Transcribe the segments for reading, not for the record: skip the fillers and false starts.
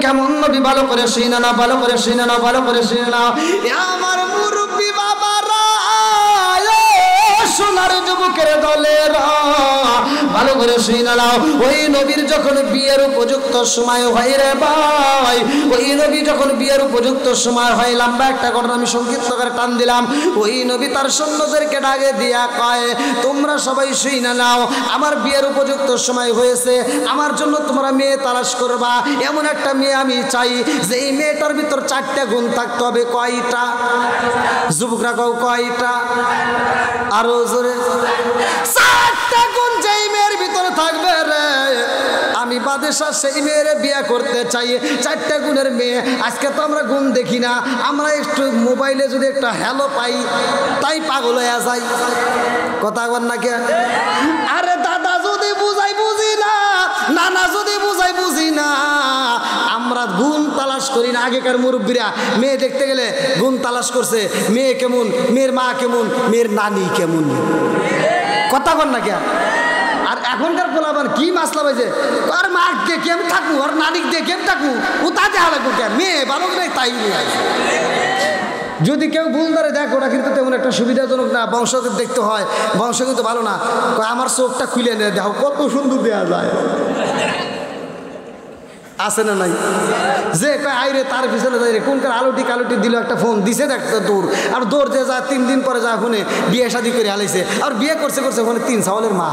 কেমন নবী ভালো করে শুনে নাও, ভালো করে শুনে নাও, ভালো করে শুনে নাও। আমার মুরব্বী বাবারা, সোনার যুবকের দলেরা, ভালো করে শুনে নাও। ওই নবীর যখন বিয়ের উপযুক্ত সময় হয় রে ভাই, ওই নবী যখন বিয়ের উপযুক্ত সময় হয়, লম্বা একটা ঘটনা আমি সংক্ষিপ্ত করে টান দিলাম। ওই নবী তার সৈন্যদেরকে ডাকে দিয়া কয়, তোমরা সবাই শুনে নাও, আমার বিয়ের উপযুক্ত সময় হয়েছে, আমার জন্য তোমরা মেয়ে তালাশ করবা। এমন একটা মেয়ে আমি চাই যে এই মেয়েটার ভিতর 4টা গুণ থাকতে হবে। কয়টা? যুবকরা কও কয়টা? আরো জোরে। 4টা গুণ যেই মেয়ের ভিতরে থাকবে রে, আমি বাদশা সেই মেয়ের বিয়ে করতে চাই। 4টা গুণের মেয়ে। আজকে তো আমরা গুণ দেখি না, আমরা একটু মোবাইলে যদি একটা হ্যালো পাই তাই পাগল হয়ে যাই। কথা বল না কে? আরে দাদা যদি বুঝাই বুঝি না, নানা যদি বুঝাই বুঝি না, আমরা গুণ তালাশ করি না। আগেকার মুরব্বীরা মেয়ে দেখতে গেলে গুণ তালাশ করছে, মেয়ে কেমন, মেয়ের মা কেমন, মেয়ের নানি কেমন। কথা বল না কে? আর এখনকার পোলাবান কি মাসলা হয়েছে, আর মা দেখে আমি থাকবো, আর নানিক দেখে আমি থাকবো, ও তাতে হালাকবো কে? মেয়ে ভালো করে তাই নিয়ে আসে। যদি কেউ ভুল ধরে দেখ, ওটা কিন্তু তেমন একটা সুবিধাজনক না। বংশকে দেখতে হয়, বংশ কিন্তু ভালো না। আমার চোখটা খুলে নিয়ে দেখো কত সুন্দর দেওয়া যায়, আছে না নাই? যে কয় আইরে তার পিছনে যাই রে, কোনকার আলুটি কালুটি দিল, একটা ফোন দিছে দেখতো দৌড়, আর দৌড় দিয়ে যায় 3 দিন পরে যায় ফোনে বিয়ে শাদি করে হালাইছে, আর বিয়ে করছে করছে ওখানে 3 ছাওয়ালের মা।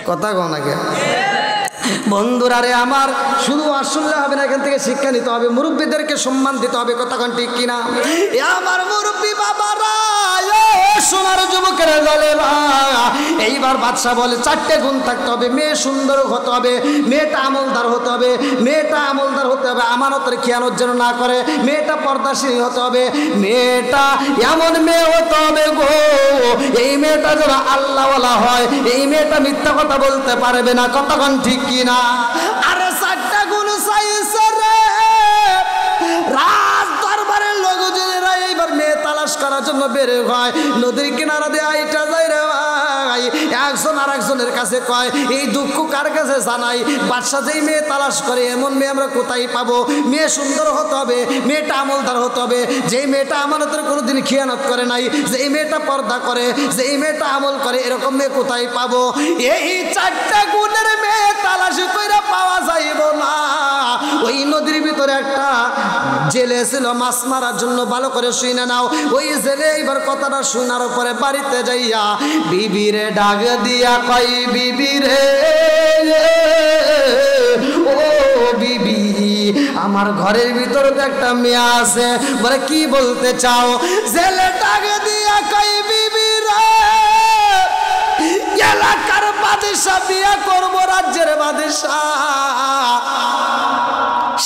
কথা কও না কে? বন্ধুরা রে আমার, শুধু আসলে হবে না, এখান থেকে শিক্ষা নিতে হবে, মুরব্বীদেরকে সম্মান দিতে হবে। কথা কোন ঠিক কিনা? আমার মুরব্বী বাবারা, সোনার যুবকের দলেরা, এইবার বাদশা বলে 4টে গুণ থাকতে হবে। মেয়ে সুন্দর হতে হবে, মেয়েটা আমলদার হতে হবে, মেয়েটা আমলদার হতে হবে, আমানতের খেয়ানত যেন না করে, মেয়েটা পর্দাশীল হতে হবে, মেয়েটা এমন মেয়ে হতে হবে গো, এই মেয়েটা যেন আল্লাহওয়ালা হয়, এই মেয়েটা মিথ্যা কথা বলতে পারবে না। কতক্ষণ ঠিক কিনা? আরে 4টা গুণ চাইছে রে রাজ দরবারের লোকজনেরা। এইবার মেয়ে তালাশ করার জন্য বের হয়, নদীর কিনারা দিয়ে আইটা যায় রে ভাই। একজন আর একজনের কাছে কয়, এই দুঃখ কার কাছে জানাই, বাদশা যেই মেয়ে তালাশ করে এমন মেয়ে আমরা কোথায় পাবো? মেয়ে সুন্দর হতে হবে, মেয়েটা আমলদার হতে হবে, যেই মেয়েটা আমানতের কোনোদিন খেয়ানত করে নাই, যেই মেয়েটা পর্দা করে, যেই মেয়েটা আমল করে, এরকম মেয়ে কোথায় পাবো? এই 4টা গুণের মেয়ে তালাশ করে পাওয়া যাইব না। ওই নদীর ভিতরে একটা জেলে ছিল মাছ মারার জন্য। ভালো করে শুনে নাও। ওই জেলে এইবার কথাটা শোনার পরে বাড়িতে যাইয়া বিবিরে ডাক দিয়া কই, বিবিরে ও বিবি, আমার ঘরের ভিতরে তো একটা মেয়ে আছে। বলে কি বলতে চাও? জেলে ডাক দিয়া কই, বিবিরে এলাকার বাদশা বিয়া করবো, রাজ্যের বাদশা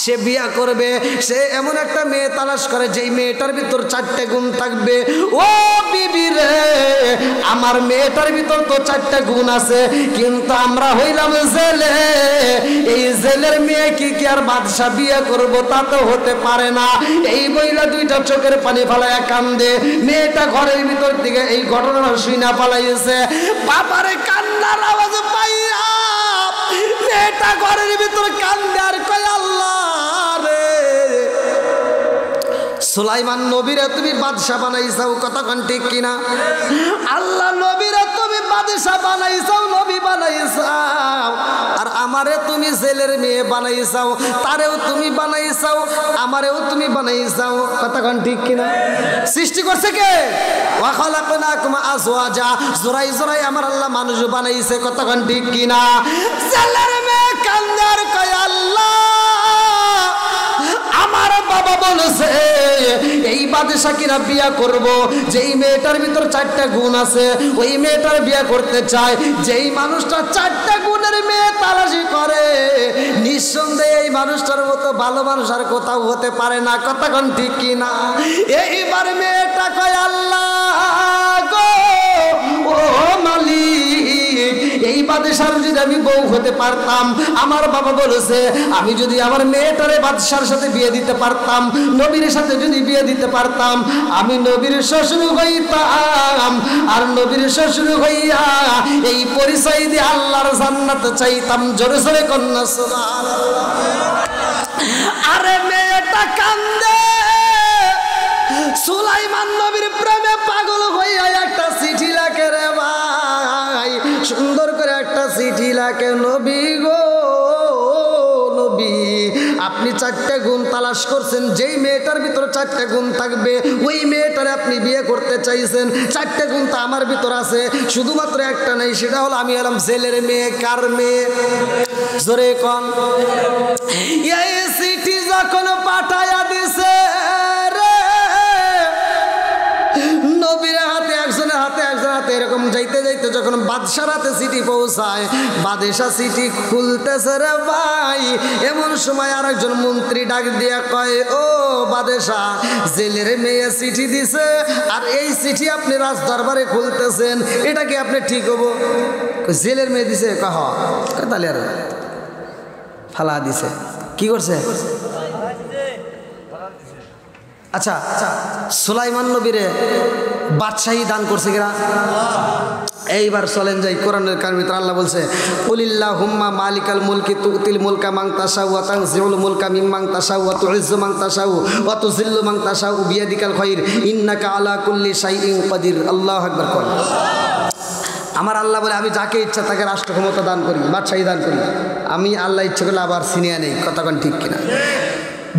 সে বিয়া করবে, সে এমন একটা মেয়ে তালাশ করে যেই মেয়েটার ভিতর 4টে গুণ থাকবে। ও বিবি রে, আমার মেয়েটার ভিতর তো 4টে গুণ আছে, কিন্তু আমরা হইলাম জেলে, এই জেলের মেয়ে কি আর বাদশা বিয়ে করবো? তা তো হতে পারে না। এই বইলা 2টা চোখের পানি ফালাইয়া কান্দে। মেয়েটা ঘরের ভিতর থেকে এই ঘটনাটা শুইনা পালাইছে। বাবারে কান্নার আওয়াজ পাইয়া মেয়েটা ঘরের ভিতর কান্দে আর কয়, আল্লাহ রে, সুলাইমান নবীরে তুমি বাদশা বানাইছাও। কতক্ষণ ঠিক কিনা? আল্লাহ নবীরে তুমি বাদশা বানাইছাও, নবী বানাইছাও, আর আমারে তুমি জেলের মেয়ে বানাইছাও, তারেও তুমি বানাইছাও, আমারেও তুমি বানাইছাও। কতক্ষণ ঠিক কিনা? সৃষ্টি করছে কে? ওয়া খালাকনাকুম আজওয়াজা, জোড়াই জোড়াই আমার আল্লাহ মানুষ বানাইছে। কতক্ষণ ঠিক কিনা? জেলের মেয়ে কান্দার কয়, আল্লাহ আমার বাবা বলেছে এই বাদশা কিনা বিয়া করব, যেই মেয়েটার ভিতর 4টা গুণ আছে ওই মেয়েটার বিয়া করতে চায়। যেই মানুষটা 4টা গুণের মেয়ে তালাশি করে, নিঃসন্দেহে এই মানুষটার মতো ভালো মানুষ আর কোথাও হতে পারে না। কতক্ষণ ঠিক কিনা? এইবার মেয়েটা কয়, আল্লাহ গো, ও মালিক, এই বাদশার যদি আমি বউ হতে পারতাম, আমার বাবা বলেছে আমি যদি আমার মেয়েটারে বাদশার সাথে বিয়ে দিতে পারতাম, নবীর সাথে যদি বিয়ে দিতে পারতাম, আমি নবীর শ্বশুর হইতাম, আর নবীর শ্বশুর হইয়া এই পরিচয় দিয়ে আল্লাহর জান্নাত চাইতাম। জোরে জোরে কন্যা সুবহানাল্লাহ। ডাকে নবী গো নবী, আপনি 4টা গুণ তালাশ করছেন, যেই মেয়েটার ভিতরে 4টা গুণ থাকবে ওই মেয়েটারে আপনি বিয়ে করতে চাইছেন। 4টা গুণ তো আমার ভিতর আছে, শুধুমাত্র একটা নেই, সেটা হলো আমি হলাম জেলের মেয়ে। কার মেয়ে? জোরে কোন। এই চিঠি যখন পাঠায়া দিছে রে নবীর হাতে, একজনের হাতে একজনের হাতে, এরকম যাইতে যাইতে যখন বাদশার হাতে চিঠি পৌঁছায়, বাদশা চিঠি খুলতেছে রে ভাই, এমন সময় আর একজন মন্ত্রী ডাক দিয়া কয়, ও বাদশা, জেলের মেয়ে চিঠি দিছে আর এই চিঠি আপনি রাজ দরবারে খুলতেছেন, এটা কি আপনি ঠিক হবো? জেলের মেয়ে দিছে? কহ তাহলে আর ফালা দিছে। কি করছে? আচ্ছা, সুলাইমান নবীরে বাদশাহী দান করছে কিনা? এইবার চলেন যাই কোরআনের কারিমে আল্লাহ বলছে, কুলিল্লাহুম্মা মালিকাল মুলকি তুতিল মুলকা মান তাশাউ ওয়া তানজিউল মুলকা মিম্মান তাশাউ ওয়া তুইজ্জু মান তাশাউ ওয়া তুযিল্লু মান তাশাউ বিয়াদিকাল খায়র ইন্নাকা আলা কুল্লি শাইইন কাদির। আল্লাহু আকবার। কোন আমার আল্লাহ বলে, আমি যাকে ইচ্ছা তাকে রাষ্ট্র ক্ষমতা দান করি, বাদশাহী দান করি। আমি আল্লাহ ইচ্ছা করলে আবার সিনিয়া নেই। কথা কোন ঠিক কিনা?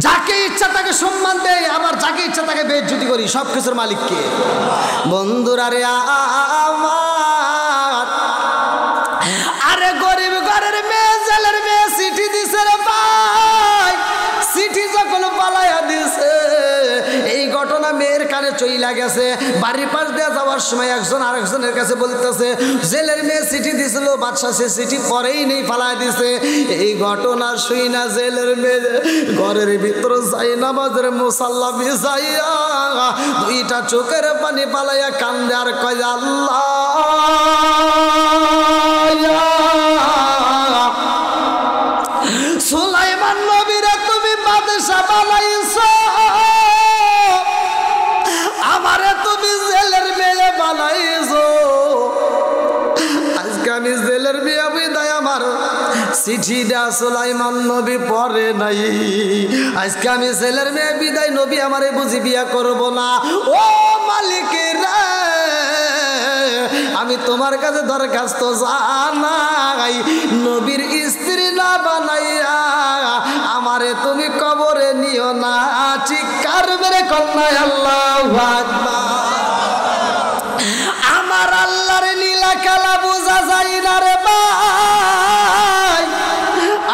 যাকে ইচ্ছা তাকে সম্মান দেয়, আবার যাকে ইচ্ছা তাকে বেইজ্জতি করি। সব কিছুর মালিক কে? বন্ধুরা রে আমার, আরে গরিব ঘরের মেয়ে, জেলের মেয়ে চিঠি দিছে রে ভাই। চিঠি যখন পালাইয়া দিছে, এই ঘটনা মেয়ের কানে চইলা গেছে। বাড়ির পাশ দিয়ে যাওয়ার সময় একজন আরেকজনের কাছে বলতেছে, জেলের মেয়ে চিঠি দিছিল, বাদশা সে চিঠি পরেই নেই, পালাইয়া দিছে। এই ঘটনা শুই না জেলের মেয়ে ঘরের ভিতরে যাই নামাজের মুসাল্লা বিছাইয়া 2টা চোখের পানি পালাইয়া কান্দে আর কয়, আল্লাহ সুলাইমান নবীরে তুমি বাদশা বানাইছো, আমারে তুমি জেলের মেয়ে বানাইছো। আজকে আমি জেলের মেয়ে বিদায় আমার চিঠিটা সুলাইমান নবী পড়ে নাই। আজকে আমি জেলের মেয়ে বিদায়, নবী আমারে বুঝি বিয়া করবো না। ও মালিকের, আমি তোমার কাছে দরখাস্ত জানাই, নবীর স্ত্রী না বানাইয়া আমারে তুমি কবরে নিও না। চিৎকার মেরে কন্যায় আল্লাহু আকবার। আমার আল্লাহর লীলা খেলা বোঝা যায় না রে ভাই,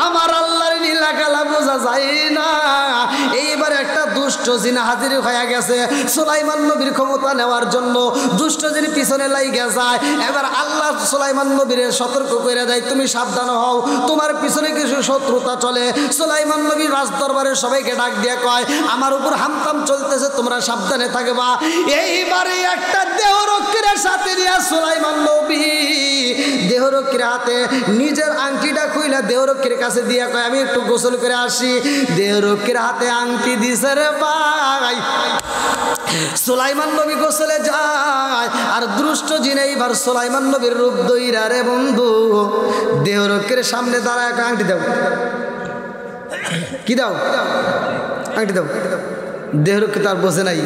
আমার আল্লাহর লীলা খেলা বোঝা যায় না। এইবার একটা দুষ্ট জিন হাজির হয়ে গেছে সুলাইমান নবীর ক্ষমতা নেওয়ার জন্য। দুষ্ট জিন পিছনে লাইগা যায়। এবার আল্লাহ সুলাইমান নবীর সতর্ক করে দেয়, তুমি সাবধান হও, তোমার পিছনে কিছু শত্রুতা চলে। সুলাইমান নবী রাজ দরবারে সবাইকে ডাক দিয়ে কয়, আমার উপর হামতাম চলতেছে, তোমরা সাবধানে থাকবা। এইবারে একটা দেহরক্ষীর সাথে নিয়ে সুলাইমান নবী দেহরক্ষীর হাতে নিজের আংটিটা খুইলা দেহরক্ষীর কাছে দিয়ে কয়, আমি একটু গোসল করে আসি। দেহরক্ষীর হাতে আংটি দিছে রে ভাই। সুলাইমান নবী গোসলে যায়, আর দুষ্ট জিন এইবার সুলাইমান নবীর রূপ দইরা রে বন্ধু দেহরক্ষীর সামনে দাঁড়ায়, আংটি দাও। কি দাও? আংটি দাও। দেহরক্ষী তার বসে নাই,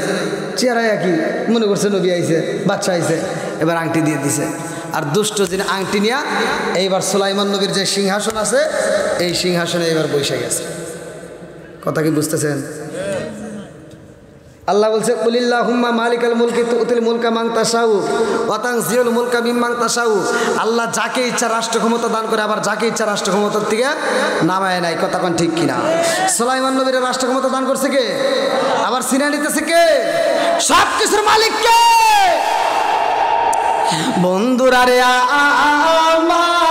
চেহারা একই, মনে করছে নবী আইছে, বাচ্চা আইছে, এবার আংটি দিয়ে দিছে। আর দুষ্ট জিন আংটি নিয়া এইবার সুলাইমান নবীর যে সিংহাসন আছে এই সিংহাসনে এবার বসে গেছে। কথা কি বুঝতেছেন? আল্লাহ বলছে, কুলিল্লাহুম্মা মালিকাল মুলকি তুতিল মুলকা মান তাশাউ ওয়া তানজিউল মুলকা মিম্মান তাশাউ। আল্লাহ যাকে ইচ্ছা রাষ্ট্র ক্ষমতা দান করে, আবার যাকে ইচ্ছা রাষ্ট্র ক্ষমতার থেকে নামায় নাই। কথা কোন ঠিক কিনা? সুলাইমান নবীর রাষ্ট্র ক্ষমতা দান করছে কে? আবার সিনা নিতেছে কে? সব কিছুর মালিক কে? বন্ধুরা রে আমার,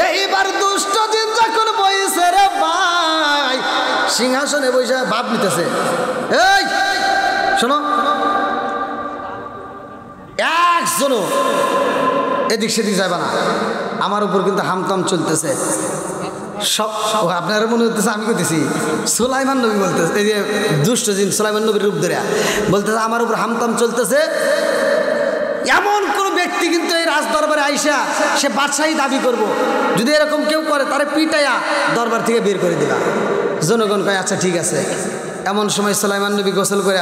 এইবার দুষ্ট দিন যখন বইছে রে ভাই সিংহাসনে বসে ভাব নিতেছে, এই শোনো, একজনও এদিক সেদিক যাবে না, আমার উপর কিন্তু হামতাম চলতেছে। সব আপনারা মনে হতেছে আমি করতেছি, সুলাইমান নবী বলতেছে, এই যে দুষ্ট জিন সুলাইমান নবীর রূপ ধরে বলতেছে আমার উপর হামতাম চলতেছে। এমন কোন ব্যক্তি কিন্তু এই রাজ দরবারে আইসা সে বাদশাহী দাবি করব, যদি এরকম কেউ করে তারে পিটাইয়া দরবার থেকে বের করে দিবা। জনগণ কয় আচ্ছা ঠিক আছে। এমন সময় সুলাইমান নবী গোসল করে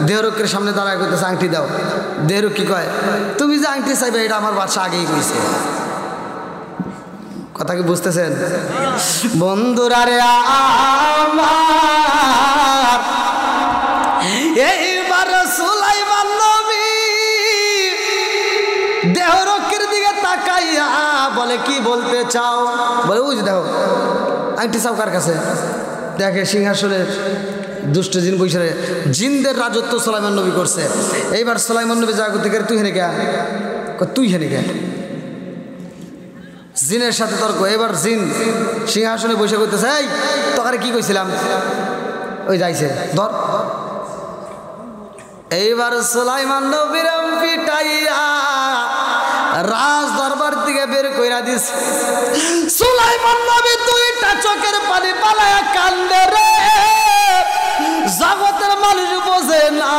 দেহরক্ষের সামনে দাঁড়ায় করতেছে আংটি দাও। দেহরক কি কয়, তুমি যে আংটি চাইবে এটা আমার বাদশা আগেই কইছে। কথা কি বুঝতেছেন বন্ধুরা রে আমার? এইবার সুলাইমান নবী দেহরক্ষের দিকে তাকাইয়া বলে, কি বলতে চাও? বলে, ওই যে দেখো আংটি চাও কার কাছে? দেখে সিংহাসনের দুষ্ট জিন বৈশারে জিনদের রাজত্ব সুলাইমান নবী করছে। এইবার সুলাইমান নবী যা করতে গেলে, তুই হেনে কে? তুই হেনে কে? জিনের সাথে তর্ক। এবার জিন সিংহাসনে বসে করতেছে, এই তোকারে কি কইছিলাম? ওই যাইছে ধর। এইবার সুলাইমান নবীর পিটাইয়া রাজ দরবার থেকে বের কইরা দিস। সুলাইমান নবী দুইটা চোখের পানি পালায়া কান্দে রে। জগতের মানুষ বোঝে না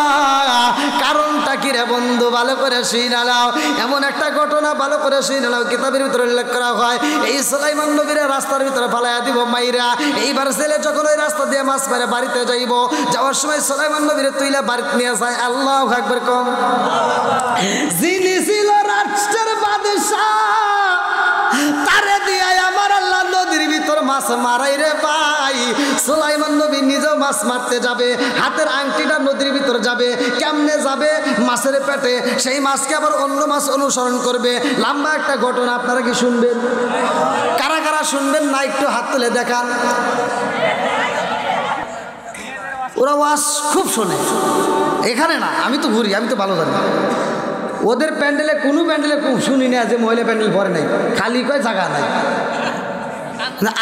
কারণটা কি রে বন্ধু, ভালো করে শুনে নাও। এমন একটা ঘটনা ভালো করে শুনে নাও, কিতাবের ভিতরে উল্লেখ করা হয় এই সুলাইমান নবীর রাস্তার ভিতরে ফালাইয়া দিব মাইরা। এইবার ছেলে যখন ওই রাস্তা দিয়ে মাছ মারে বাড়িতে যাইব, যাওয়ার সময় সুলাইমান নবীর তুইলা বাড়িতে নিয়ে যায়। আল্লাহু আকবার কম। যিনি ছিল রাষ্ট্রের বাদশা, তারে দিয়ে আমার আল্লাহ নদীর ভিতর মাছ মারাই রে ভাই। সুলাইমান নবী নিজেও মাছ মারতে যাবে, হাতের আংটিটা নদীর ভিতর যাবে। কেমনে যাবে? মাছের পেটে। সেই মাছকে আবার অন্য মাছ অনুসরণ করবে। লম্বা একটা ঘটনা, আপনারা কি শুনবেন? কারা কারা শুনবেন না একটু হাত তুলে দেখান। ওরা ওয়াজ খুব শোনে, এখানে না, আমি তো ঘুরি, আমি তো ভালো জানি। ওদের প্যান্ডেলে কোনো প্যান্ডেলে শুনি না যে মহিলা প্যান্ডেল ভরে নাই, খালি কয় জায়গা নাই।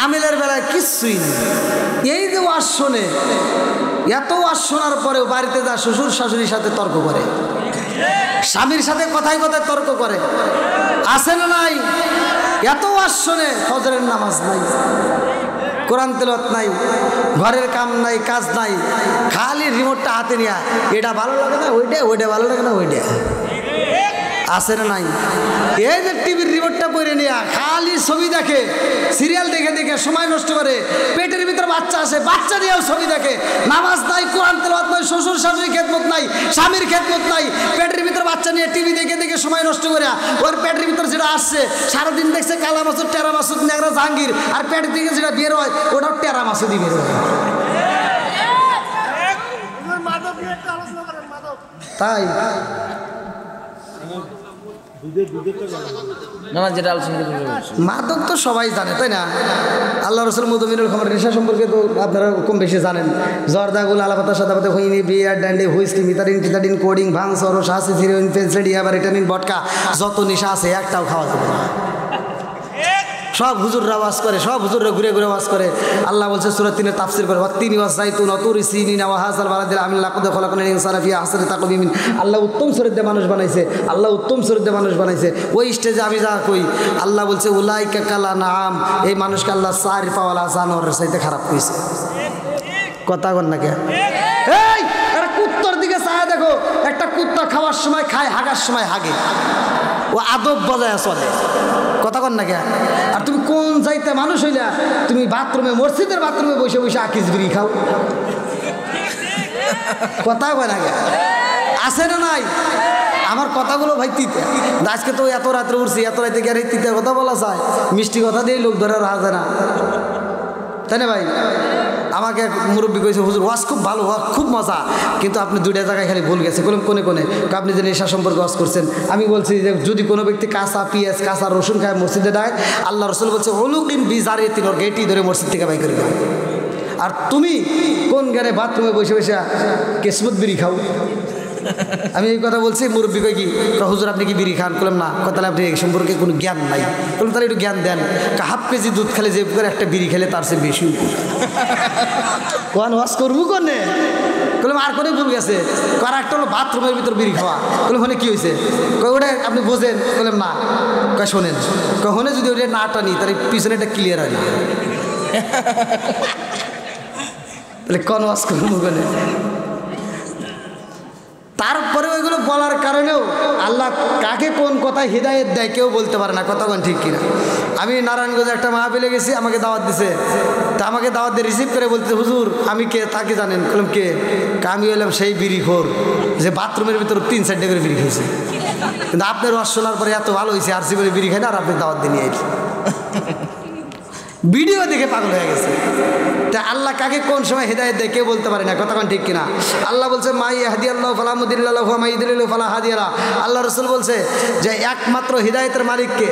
আমিলের বেলায় কিচ্ছুই নেই। এই যে ওয়াজ শোনে, এত ওয়াজ শোনার পরেও বাড়িতে যা শ্বশুর শাশুড়ির সাথে তর্ক করে, স্বামীর সাথে কথায় কথায় তর্ক করে, আছে না নাই? এত ওয়াজ শোনে, ফজরের নামাজ নাই, কোরআন তেলাওয়াত নাই, ঘরের কাম নাই, কাজ নাই, খালি রিমোটটা হাতে নিয়া এটা ভালো লাগে না ওইটা, ওইটা ভালো লাগে না ওইটা, আছে না নাই? এই যে টিভির রিমোটটা পরে নিয়া খালি ছবি দেখে, সিরিয়াল দেখে দেখে সময় নষ্ট করে। পেটের ভিতরে বাচ্চা আসে, বাচ্চা দিয়েও ছবি দেখে। নামাজ নাই, কোরআন তেলাওয়াত নাই, শ্বশুর শাশুড়ি খেদমত নাই, স্বামীর খেদমত নাই। পেটের ভিতরে বাচ্চা নিয়ে টিভি দেখে দেখে সময় নষ্ট করে ওর পেটের ভিতরে যেটা আসছে সারাদিন দেখছে কালা মাসুদ, টেরা মাসুদ, নেগরা জাহাঙ্গীর, আর পেটের দিকে যেটা বের হয় ওটাও টেরা মাসুদই বের হয়। তাই মাদক তো সবাই জানে, তাই না? আল্লাহ রসুল মুদমিনুল খামর নেশা সম্পর্কে তো আপনারা কম বেশি জানেন। জর্দাগুল, আলাপাতা, সাদাপাতা, হুইনি, বিয়ার, ড্যান্ডি, হুইস্কি, মিতারিন, টিতাডিন, কোডিং, ভাং, সরস, হাসি, হিরোইন, ফেন্সিডি, আবার রিটানিন, বটকা, যত নেশা আছে একটাও খাওয়া যাবে না। সব হুজুররা ওয়াজ করে, সব হুজুররা ঘুরে ঘুরে ওয়াজ করে। আল্লাহ বলছে সূরা ৩ তাফসীর করে, ওয়াত্তিনি ওয়াযাইতুন ওয়াতুরি সিনিন ওয়া হাযাল বালাদিল আমিন লাকাদ খালাকনাল ইনসানা ফি আহসানি তাকওয়িম। আল্লাহ উত্তম শরীর দিয়ে মানুষ বানাইছে, আল্লাহ উত্তম শরীর দিয়ে মানুষ বানাইছে। ওই স্টেজে আমি যা কই, আল্লাহ বলছে উলাইকা কালা নাম, এই মানুষকে আল্লাহ চারি পাওয়ালা জানোয়ারের চাইতে খারাপ কইছে। কথা কন না কে? এই একটা কুত্তার দিকে চায় দেখো, একটা কুত্তা খাওয়ার সময় খায়, হাগার সময় হাগে, ও আদব বজায় চলে। কথা কন না কে? আর তুমি কোন যাইতে মানুষ হইলা, তুমি বাথরুমে, মসজিদের বাথরুমে বসে বসে আকিস বিড়ি খাও। কথা কয় না কে? আছে না নাই? আমার কথাগুলো ভাই তিতে। আজকে তো এত রাত্রে উঠছি, এত রাতে গিয়ে তিতে কথা বলা যায়, মিষ্টি কথা দিয়ে লোক ধরে রাখা যায় না, তাই না ভাই? আমাকে এক মুরব্বী কইছে, হুজুর ওয়াজ খুব ভালো, খুব মজা, কিন্তু আপনি দুইটা জায়গায় খালি ভুল গেছে। বললাম কোনে কোনে? আপনি যে নেশা সম্পর্কে ওয়াজ করছেন। আমি বলছি যে যদি কোনো ব্যক্তি কাঁচা পেঁয়াজ, কাঁচা রসুন খায় মসজিদে দেয়, আল্লাহ রসুল বলছে হলুকিন বিজারে তিনর গেটি ধরে মসজিদ থেকে বাই করে দেয়। আর তুমি কোন জ্ঞানে বাথরুমে বসে বসে কেসমত বিড়ি খাও? আমি এই কথা বলছি, মুরব্বী কই কি, হুজুর আপনি কি বিড়ি খান? বললাম না। কথা আপনি এই সম্পর্কে কোনো জ্ঞান নাই। বললাম তাহলে একটু জ্ঞান দেন। হাফ কেজি দুধ খেলে যে করে একটা বিড়ি খেলে তার চেয়ে বেশি কোন ওয়াজ করবো কোনে? বললাম আর কোনে ভুল গেছে? আর একটা হলো বাথরুমের ভিতর বিড়ি খাওয়া। বললাম ওখানে কী হয়েছে? কই ওটা আপনি বোঝেন? বললাম না। কয় শোনেন, কখনে যদি ওটা না টানি তার পিছনে এটা ক্লিয়ার হয় না। তাহলে কোন ওয়াজ করবো কোনে? তারপরে ওইগুলো বলার কারণেও আল্লাহ কাকে কোন কথায় হিদায়ত দেয় কেউ বলতে পারে না। কথা কোন ঠিক কিনা? আমি নারায়ণগঞ্জে একটা মাহফিলে গেছি, আমাকে দাওয়াত দিছে। তা আমাকে দাওয়াত দিয়ে রিসিভ করে বলতে, হুজুর আমি কে, তাকে জানেন? বললাম কে? আমি হলাম সেই বিড়িখোর যে বাথরুমের ভিতর 3-4 করে বিড়ি খেয়েছে। কিন্তু আপনার ওয়াজ শোনার পরে এত ভালো হয়েছে, আর করে বিড়ি খাই না, আর আপনি দাওয়াত দিয়ে নিয়ে আইছি। ভিডিও দেখে পাগল হয়ে গেছে। তা আল্লাহ কাকে কোন সময় হেদায়েত দেয় কেউ বলতে পারে না, কতক্ষণ ঠিক কিনা? আল্লাহ বলছে মাই ইয়াহদিয়াল্লাহু ফালা মুদিল্লা লাহু ওয়া মাই ইউদ্লিলহু ফালা হাদিয়া লাহু। আল্লাহ রাসূল বলছে যে একমাত্র হিদায়াতের মালিক কে?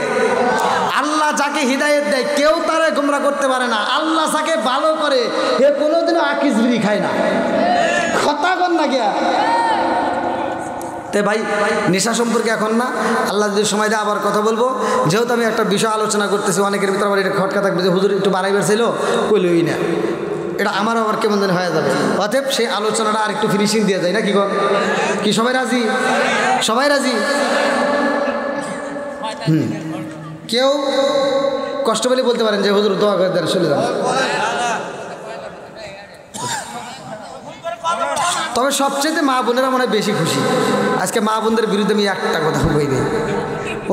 আল্লাহ যাকে হিদায়াত দেয় কেউ তারে গোমরা করতে পারে না। আল্লাহ যাকে ভালো করে হে কোনোদিনও আকিস বিড়ি খায় না। কথা কন না গিয়া তে ভাই, নেশা সম্পর্কে এখন না, আল্লাহ যদি সময় দেয় আবার কথা বলবো। যেহেতু আমি একটা বিষয় আলোচনা করতেছি, অনেকের ভিতরে আবার এটা খটকা থাকবে যে হুজুর একটু বাড়াই বেড়ছিল, কইলই না, এটা আমারও আবার কেমন যেন হয়ে যাবে। অতএব সেই আলোচনাটা আর একটু ফিনিশিং দিয়ে যায় না, কি কর? কি সবাই রাজি? সবাই রাজি? কেউ কষ্ট পেলে বলতে পারেন যে হুজুর দোয়া করে দেন, চলে যান। তবে সবচেয়ে মা বোনেরা মনে হয় বেশি খুশি। আজকে মা বোনদের বিরুদ্ধে আমি একটা কথা কইবে,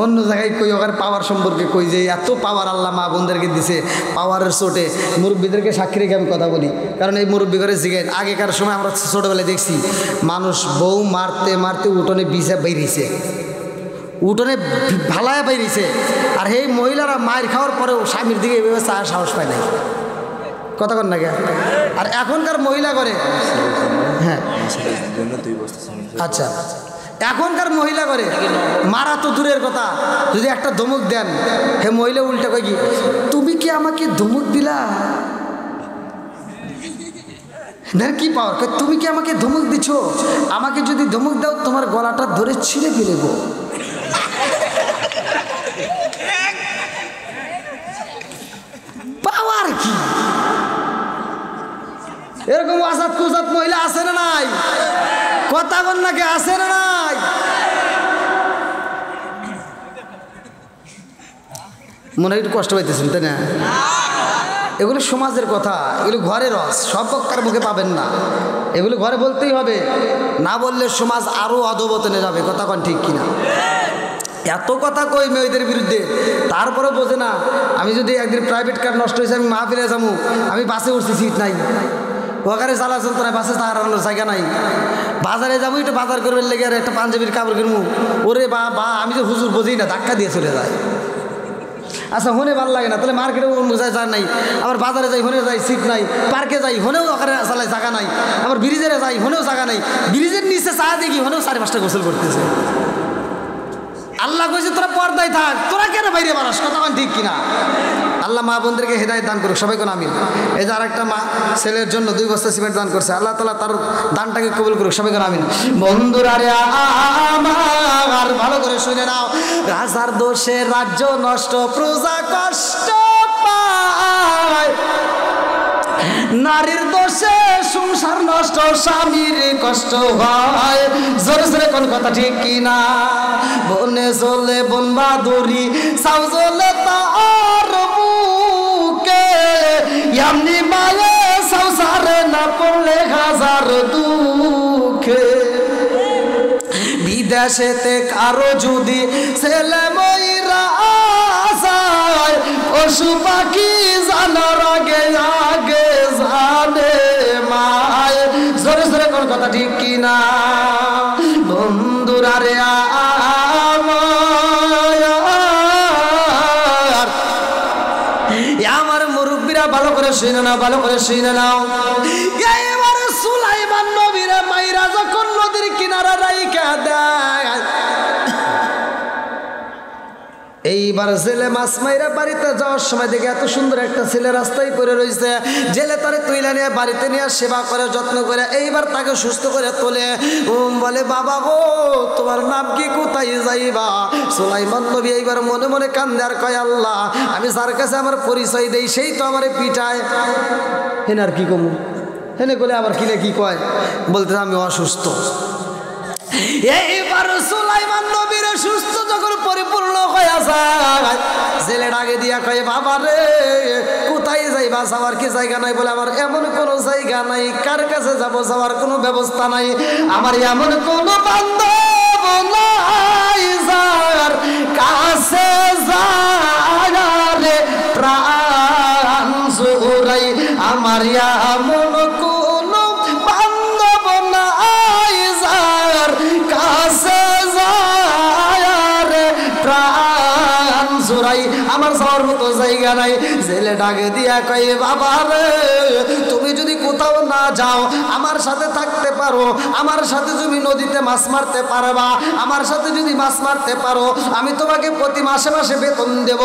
অন্য জায়গায় কই ওখানে পাওয়ার সম্পর্কে কই যে এত পাওয়ার আল্লাহ মা বোনদেরকে দিছে। পাওয়ারের চোটে মুরব্বীদেরকে সাক্ষী রেখে আমি কথা বলি, কারণ এই মুরব্বী করে জিগাই। আগেকার সময় আমরা ছোটোবেলায় দেখছি মানুষ বউ মারতে মারতে উঠোনে বিষে বেরিয়েছে, উঠোনে ভালায় বেরিয়েছে, আর এই মহিলারা মায়ের খাওয়ার পরেও স্বামীর দিকে এভাবে চাওয়ার সাহস পায় নাই। কথা কর না কে? আর এখনকার মহিলা করে, হ্যাঁ আচ্ছা, এখনকার মহিলা করে মারা তো দূরের কথা, যদি একটা ধমক দেন হে মহিলা উল্টা কয় কি, তুমি কি আমাকে ধমক দিলা? কি পাওয়ার, তুমি কি আমাকে ধমক দিছ? আমাকে যদি ধমক দাও তোমার গলাটা ধরে ছিঁড়ে ফেলে দেব। পাওয়ার কি? এরকম আসাদ কুসাদ মহিলা আছে না নাই? কথা বল না কে, আছে না নাই? মনে হয় একটু কষ্ট পাইতেছেন তাই না? এগুলো সমাজের কথা, এগুলো ঘরের রস, সব বক্তার মুখে পাবেন না। এগুলো ঘরে বলতেই হবে, না বললে সমাজ আরো অধোপতনে যাবে। কথা কন ঠিক কিনা? এত কথা কই মেয়েদের বিরুদ্ধে, তারপরে বোঝে না। আমি যদি একদিন প্রাইভেট কার নষ্ট হয়েছে, আমি মাহফিলে যাবো, আমি বাসে উঠছি, সিট নাই, ওখানে চালা চলতো না, বাসে দাঁড়ানোর জায়গা নাই। বাজারে যাবো, একটু বাজার করবেন লেগে আর একটা পাঞ্জাবির কাপড় কিনবো, ওরে বা বা আমি তো হুজুর বুঝি না, ধাক্কা দিয়ে চলে যায়। আচ্ছা হনে ভালো লাগে না, তাহলে মার্কেটে যায় যা নাই, আবার বাজারে যাই হনে যাই সিট নাই, পার্কে যাই হনেও ওখানে চালাই জায়গা নাই, আবার ব্রিজে যাই হনেও জায়গা নাই, ব্রিজের নিচে চা দেখি হনেও 4-5টা গোসল করতেছে। আল্লাহ কইছে তোরা পর্দায় থাক, তোরা কেন বাইরে বাড়াস? কথা ঠিক কিনা? আল্লাহ মা বোনদেরকে হেদায়েত দান করুক, সবাই কোন আমিন। এই যে আরেকটা মা ছেলের জন্য 2 বস্তা সিমেন্ট দান করছে, আল্লাহ তাআলা তার দানটাকে কবুল করুক, সবাই কোন আমিন। বন্ধুরা রে আমার ভালো করে শুনে নাও, রাজার দোষে রাজ্য নষ্ট, প্রজা কষ্ট পায়, নারীর দোষে সংসার নষ্ট, স্বামীর কষ্ট হয়। জোরে জোরে কোন কথা ঠিক কিনা? বনে চলে বন বাদুরি, সাউ চলে তার বুকে, এমনি মায়ে সংসারে না পড়লে হাজার দুঃখে। বিদেশেতে কারো যদি ছেলে ময়রা যায়, পশু পাখি জানার আগে আগে জানে মায়। জোরে জোরে কোন কথা ঠিক কিনা? বন্ধুরা রে আমার মুরব্বীরা ভালো করে শুনে নাও, ভালো করে শুনে নাও। এবার সুলাইমান নবীর মাইরা যখন নদীর কিনারা রাইখা দেয়, এইবার জেলে মাছ মাইরা বাড়িতে যাওয়ার সময় দেখে এত সুন্দর একটা ছেলে রাস্তায় পড়ে রয়েছে। জেলে তারে তুইলা নিয়ে বাড়িতে নিয়ে সেবা করে, যত্ন করে, এইবার তাকে সুস্থ করে তোলে। বলে বাবা গো তোমার নাম কি, কোথায় যাইবা? সুলাইমান নবী এইবার মনে মনে কান্দে আর কয়, আল্লাহ আমি যার কাছে আমার পরিচয় দেই সেই তো আমার পিটায়। হেন আর কি কমু, হেনে বলে আবার কিনে কি কয়, বলতে আমি অসুস্থ। এইবার সুলাইমান নবীর সুস্থ যখন পরিপূর্ণ হয়ে যায়, জেলে ডাকে দিয়া কয়, বাবা রে কোথায় যাইবা? যাওয়ার কি জায়গা নাই? বলে আমার এমন কোনো জায়গা নাই, কার কাছে যাবো যাওয়ার কোনো ব্যবস্থা নাই, আমার এমন কোনো বান্ধব নাই যার কাছে যায় রে আমার এমন কোনো বান্ধব নাই যার কাছে যায় রে প্রাণ জোড়াই আমার যাওয়ার মতো জায়গা নাই জেলে ডাকে দিয়া কই বাবা রে তুমি যদি কোথাও না যাও আমার সাথে থাকতে পারো আমার সাথে তুমি নদীতে মাছ মারতে পারবা আমার সাথে যদি মাছ মারতে পারো আমি তোমাকে প্রতি মাসে মাসে বেতন দেব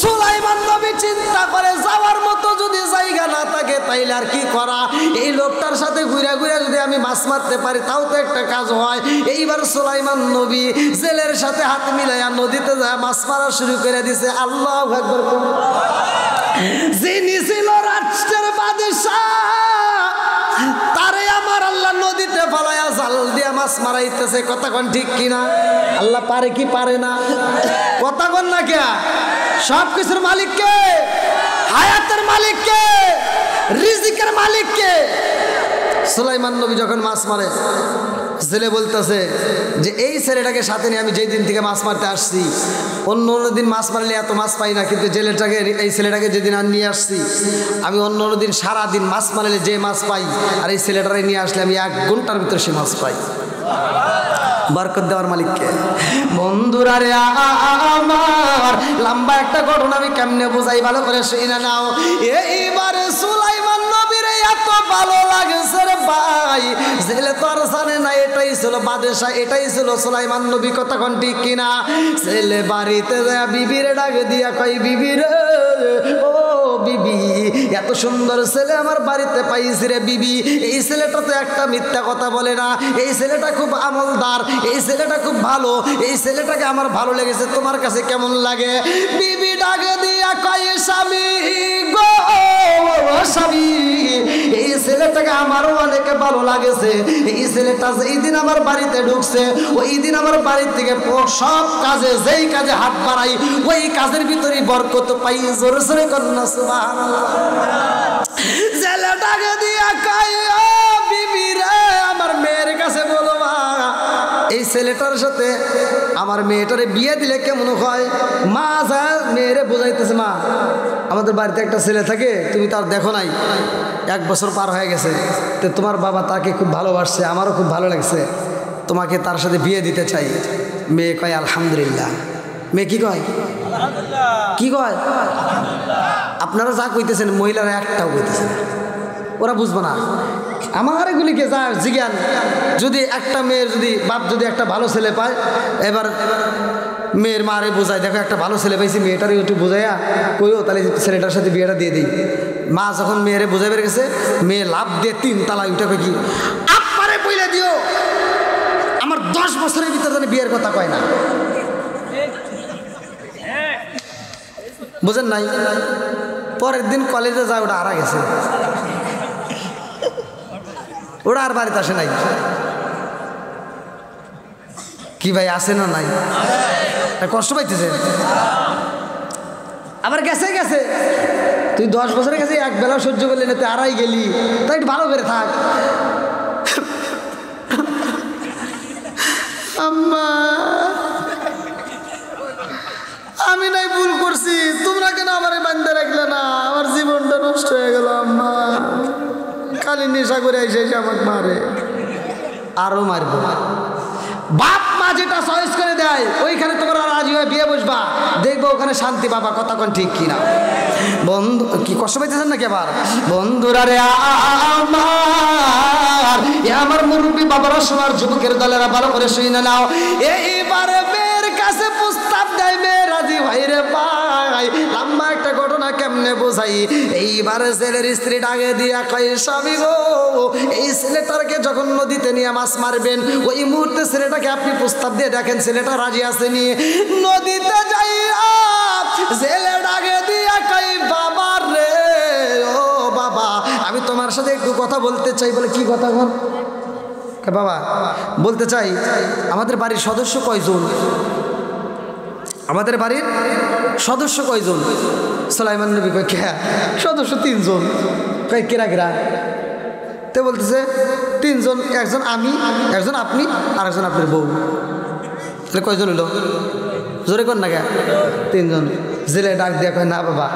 সুলাইমান নবী চিন্তা করে যাওয়ার মতো যদি জায়গা না থাকে তাইলে আর কি করা এই লোকটার সাথে ঘুরে ঘুরে যদি আমি মাছ মারতে পারি তাও তো একটা কাজ হয় এইবার সুলাইমান নবী জেলের সাথে হাত মিলাইয়া নদীতে যায় মাছ মারা শুরু করে দিছে আল্লাহু আকবার যিনি ছিল রাষ্ট্রের বাদশা তারে আমার আল্লাহ নদীতে ফলাইয়া জাল দিয়া মাছ মারাইতেছে কথা কোন ঠিক কিনা আল্লাহ পারে কি পারে না কথা কোন না কে সব কিছুর মালিক কে হায়াতের মালিক কে রিজিকের মালিক কে সুলাইমান নবী যখন মাছ মারে ছেলে বলতেছে যে এই ছেলেটাকে সাথে নিয়ে আমি যেই দিন থেকে মাছ মারতে আসছি অন্য দিন মাছ মারলে এত মাছ পাই না কিন্তু এই ছেলেটাকে যেদিন আর নিয়ে আসছি আমি অন্য দিন সারাদিন মাছ মারলে যে মাছ পাই আর এই ছেলেটারে নিয়ে আসলে আমি 1 ঘন্টার ভিতরে সে মাছ পাই বরকত দেওয়ার মালিককে বন্ধুরা রে আমার লম্বা একটা ঘটনা আমি কেমনে বোঝাই ভালো করে শুনে নাও এইবারে সুলাইমান নবীর এত ভালো লাগছে রে ভাই জেলে তো আর জানে না এটাই ছিল বাদশা এটাই ছিল সুলাইমান নবী কথা কোন ঠিক কিনা ছেলে বাড়িতে যায় বিবিরে ডাকে দিয়া কই বিবি রে ও বিবি এত সুন্দর ছেলে আমার বাড়িতে পাইছি রে বিবি এই ছেলেটা তো একটা মিথ্যা কথা বলে না এই ছেলেটা খুব আমলদার এই ছেলেটা খুব ভালো এই ছেলেটাকে আমার ভালো লেগেছে তোমার কাছে কেমন লাগে বিবি ডাকে দিয়া কই স্বামী গো স্বামী এই ছেলেটাকে আমারও অনেক ভালো লাগেছে এই ছেলেটা যেই দিন আমার বাড়িতে ঢুকছে ওই দিন আমার বাড়ির থেকে সব কাজে যেই কাজে হাত বাড়াই ওই কাজের ভিতরে বরকত পাই জোরে জোরে কন্যা সুবহানাল্লাহ ছেলেটাকে দিয়া কই ও বিবি রে আমার মেয়ের কাছে বলো মা এই ছেলেটার সাথে আমার মেয়েটারে বিয়ে দিলে কেমন হয় মা যা মেয়েরে বোঝাইতেছে মা আমাদের বাড়িতে একটা ছেলে থাকে তুমি তার দেখো নাই 1 বছর পার হয়ে গেছে তো তোমার বাবা তাকে খুব ভালোবাসছে আমারও খুব ভালো লাগছে তোমাকে তার সাথে বিয়ে দিতে চাই মেয়ে কয় আলহামদুলিল্লাহ মেয়ে কি কয় কি কয় আপনারা যা কইতেছেন মহিলারা একটাও কইতেছে ওরা বুঝবো না আমার এগুলিকে যা জিজ্ঞান যদি একটা মেয়ের যদি বাপ যদি একটা ভালো ছেলে পায় এবার মেয়ের মারে বোঝায় দেখো একটা ভালো ছেলে পাইছি মেয়েটারে একটু বোঝাইয়া কইও তাহলে ছেলেটার সাথে বিয়েটা দিয়ে দিই মা যখন মেয়েরে বোঝাই বের গেছে মেয়ে লাভ দিয়ে 3 তালায় উঠে কি আপারে বইলে দিও আমার 10 বছরের ভিতরে যেন বিয়ের কথা কয় না বুঝেন নাই পরের দিন কলেজে যায় ওটা হারা গেছে ওরা আর বাড়িতে আসে নাই কি ভাই আসে না নাই কষ্ট পাইতেছে আবার গেছে গেছে তুই 10 বছরের কাছে এক বেলা সহ্য করলি না তুই আড়াই গেলি তাই একটু ভালো করে থাক আম্মা আমি নাই ভুল করছি তোমরা কেন আমার বান্ধা রাখলে না আমার জীবনটা নষ্ট হয়ে গেল আম্মা খালি নেশা করে এসে আমাকে মারে আরো মারবো বাপ মা যেটা চয়েস করে দেয় ওইখানে তোমরা রাজি হয়ে বিয়ে বসবা দেখবো ওখানে শান্তি পাবা কথা কোন ঠিক কিনা বন্ধু কি কষ্ট পাইতেছেন নাকি আবার বন্ধুরা রে আমার মুরব্বী বাবারা সবার যুবকের দলেরা ভালো করে শুনে নাও এইবারে মেয়ের কাছে প্রস্তাব দেয় মেয়ে রাজি ভাই রে ভাই লম্বা একটা ঘটনা কেমনে বোঝাই এইবারে ছেলের স্ত্রী ডাকে দিয়া কয় স্বামী গো এই ছেলেটাকে যখন নদীতে নিয়ে মাছ মারবেন ওই মুহূর্তে ছেলেটাকে আপনি প্রস্তাব দিয়ে দেখেন ছেলেটা রাজি আছে নিয়ে নদীতে যাইয়া ছেলে ডাকে দিয়া কয় বাবা রে ও বাবা আমি তোমার সাথে একটু কথা বলতে চাই বলে কি কথা বল বাবা বলতে চাই আমাদের বাড়ির সদস্য কয়জন আমাদের বাড়ির সদস্য কয়জন সুলাইমান নবী কয় কে সদস্য 3 জন কয় কেরা কেরা তে বলতেছে 3 জন একজন আমি একজন আপনি আর একজন আপনার বউ তাহলে কয়জন হলো জোরে কর না কে 3 জন জেলে ডাক দেয়া কয় না বাবা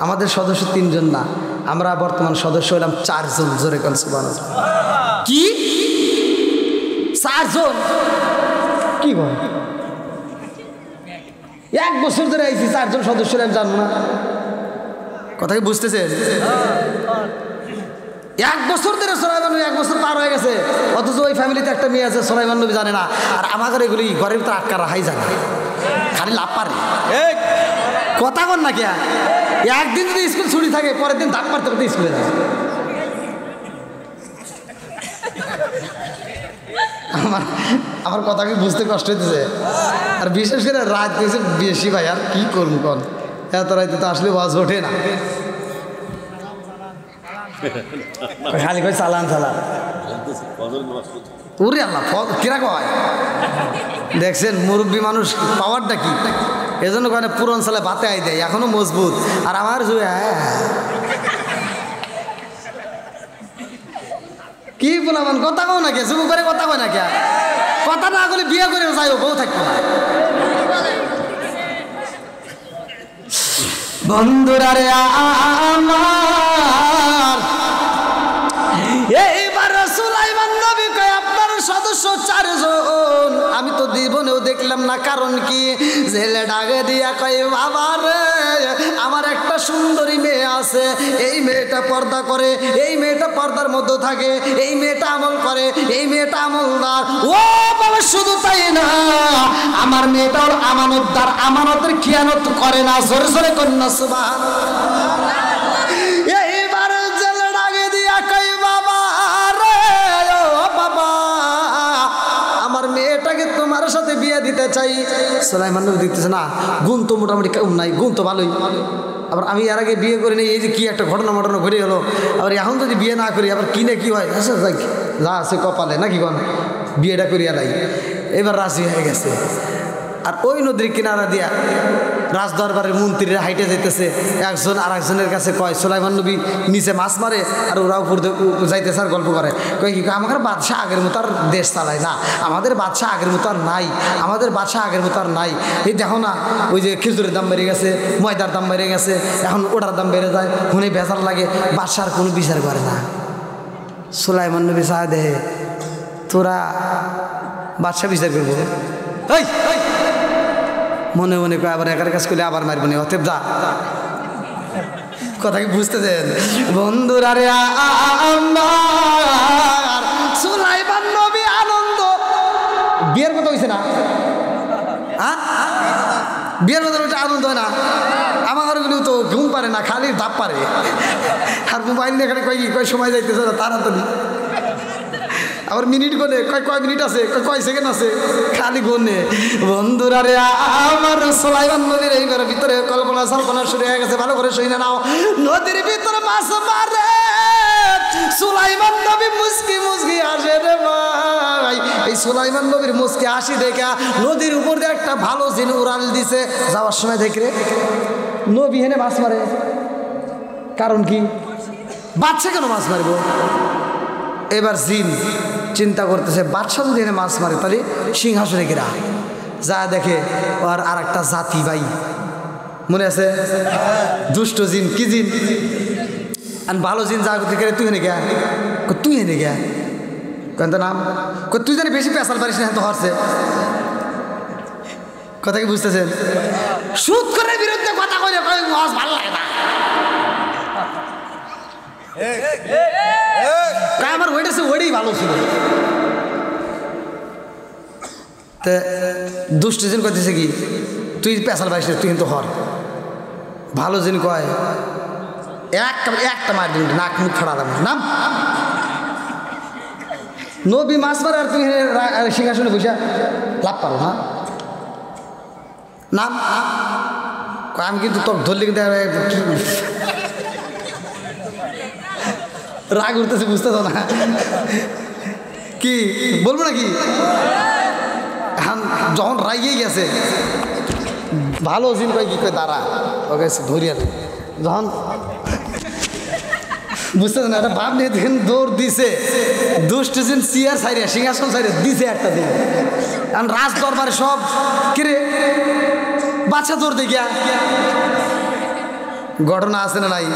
আমাদের সদস্য 3 জন না আমরা বর্তমান সদস্য হলাম 4 জন। জোরে কোন সুবহানাল্লাহ। কি 4 জন? কি বল, 1 বছর ধরে আইছি 4 জন সদস্য হলাম, জানো না? কথা কি বুঝতেছেন? 1 বছর ধরে সুলাইমান নবী, 1 বছর পার হয়ে গেছে, অথচ ওই ফ্যামিলিতে একটা মেয়ে আছে সুলাইমান নবী জানে না। আর আমাদের এগুলি ঘরের ভিতরে আটকা রাখাই জানে, খালি লাভ পারে। কথা কন না কে? একদিন যদি স্কুল ছুটি থাকে, পরের দিন ধাপ পারতে পারতে স্কুলে যায়। আমার কথা কি বুঝতে কষ্ট হইতেছে? আর বিশেষ করে রাত হয়েছে বেশি ভাই, আর কি করবো কন? এত রাইতে তো আসলে ওয়াজ ওঠে না, খালি কই চালান চালান। ওরে আল্লাহ, কিরা কয় দেখছেন মুরব্বী মানুষ পাওয়ারটা কি? এজন্য ওখানে পুরন সালে ভাতে আই দেয়, এখনো মজবুত। আর আমার কি বলামান কথা কও না কে? যুব করে কথা কয় না কে? কথা না বলে বিয়ে করে যাইও, বউ থাকবো না। বন্ধুরা রে আমার, এইবার সুলাইমান নবী কয় আপনার সদস্য 4 জন। আমি তো জীবনেও দেখলাম না, কারণ কি? ছেলে ডাকে দিয়া কয় বাবা রে, আমার একটা সুন্দরী মেয়ে আছে, এই মেয়েটা পর্দা করে, এই মেয়েটা পর্দার মধ্যে থাকে, এই মেয়েটা আমল করে, এই মেয়েটা আমলদার। ও বাবা, শুধু তাই না, আমার মেয়েটা হল আমানতদার, আমানতের খিয়ানত করে না। জোরে জোরে কন্যা সুবহানাল্লাহ। এইবার ছেলে ডাকে দিয়া কয় বাবা রে, ও বাবা, আমার মেয়েটাকে তোমার সাথে বিয়ে দিতে চাই। সুলাইমান নবী দিতেছে না, গুণ তো মোটামুটি কেমন নাই, গুণ তো ভালোই। আবার আমি এর আগে বিয়ে করি নি, এই যে কি একটা ঘটনা ঘটে গেলো, আবার এখন যদি বিয়ে না করি আবার কি না কি হয়, আচ্ছা যাই যা আছে কপালে নাকি কন, বিয়েটা করিয়া নাই। এবার রাজি হয়ে গেছে। আর ওই নদীর কিনারা দিয়া রাজদরবারের মন্ত্রীরা হাইটে যেতেছে, একজন আর একজনের কাছে কয় সুলাইমান নবী নিচে মাছ মারে আর ওরা উপর যাইতেছে আর গল্প করে। কয় কি আমাদের বাদশাহ আগের মতো আর দেশ চালায় না, আমাদের বাদশাহ আগের মতো আর নাই, আমাদের বাদশাহ আগের মতো আর নাই। এই দেখো না, ওই যে খেজুরের দাম বেড়ে গেছে, ময়দার দাম বেড়ে গেছে, এখন ওটার দাম বেড়ে যায়, শুনে বেজার লাগে, বাদশার কোনো বিচার করে না। সুলাইমান নবী চায় দেহে তোরা বাদশাহ বিচার করবো, এই মনে মনে কয় আবার একার কাজ করলে আবার মারবো না, অতএব যা। কথা কি বুঝতেছেন বন্ধুরা রে আমার? সুলাইমান নবী আনন্দ, বিয়ের কথা হয়েছে না, বিয়ের কথা ওইটা আনন্দ হয় না। আমার ওগুলো তো ঘুম পারে না, খালি ধাপ পারে। আর মোবাইল নিয়ে এখানে কয় কি কয় সময় যাইতেছে না তাড়াতাড়ি, আবার মিনিট গোনে কয় মিনিট আছে, কয় সেকেন্ড আছে, খালি গোনে। বন্ধুরা রে আমার, সুলাইমান নদীর এইবার ভিতরে কল্পনা সল্পনা শুরু হয়ে গেছে, ভালো করে শুনে নাও। নদীর ভিতরে মাছ মারে, সুলাইমান নবী মুস্কি মুস্কি আসে রে ভাই। এই সুলাইমান নবীর মুস্কি হাসি দেখা নদীর উপর দিয়ে একটা ভালো জিন উড়াল দিছে। যাওয়ার সময় দেখরে নবী হেনে মাছ মারে, কারণ কি? বাচ্চা কেন মাছ মারবো? এবার জিন চিন্তা করতেছে বাদশাহ যদি এনে মাছ মারে তাহলে সিংহাসনে গেরা যা দেখে আর একটা জাতি ভাই মনে আছে, দুষ্ট জিন। কি জিন? আর ভালো জিন যা করতে গেলে তুই এনে গা, তুই এনে গা কেন নাম, তুই জানি বেশি পেশাল পারিস না, তো হরছে। কথা কি বুঝতেছেন? সুদ করে বিরুদ্ধে কথা কইলে ভালো লাগে না। আমার ওইটা ওইটাই ভালো ছিল। দুষ্ট জিন কইতেছে কি তুই পেশাল পাইস তুই কিন্তু হর। ভালো জিন কয় একটা মার দিন, নাক মুখ ফাড়া দাম নাম। নবী মাছ মারে আর তুমি সিংহাসনে বসে লাভ পারো, হ্যাঁ নাম। আমি কিন্তু তোর ধরলে কিন্তু রাগ উঠতেছে, বুঝতেছ না কি বলবো নাকি? যখন রাগিয়ে গেছে ভালো জিন কয় কি কয় দাঁড়া, ওকে ধরিয়া যখন বুঝতেছ না, একটা ভাব নিয়ে দেখেন দৌড় দিছে, দুষ্ট জিন চেয়ার সাইডে সিংহাসন সাইডে দিছে একটা দিন। কারণ রাজ দরবারে সব কিরে বাচ্চা দৌড় দেখিয়া ঘটনা আছে না নাই?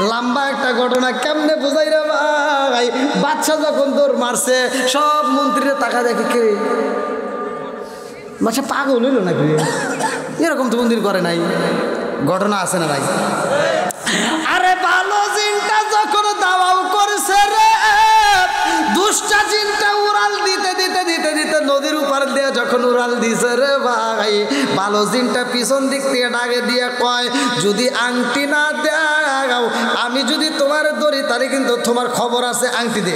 লম্বা একটা ঘটনা, কেমনে বুঝাই রে ভাই। বাচ্চা যখন দৌড় মারছে সব মন্ত্রীরা টাকা দেখে কে বাচ্চা পাগল হইল নাকি, এরকম তো মন্দির করে নাই, ঘটনা আছে না ভাই। আরে ভালো জিনটা যখন দাওয়াও করছে রে, দুষ্টা জিনটা উড়াল দিতে দিতে দিতে দিতে নদীর উপর দিয়ে যখন উড়াল দিছে রে ভাই, ভালো জিনটা পিছন দিক থেকে ডাকে দিয়ে কয়, যদি আংটি না দাও, আমি যদি তোমার ধরি তাহলে কিন্তু তোমার খবর আছে, আংটি দে।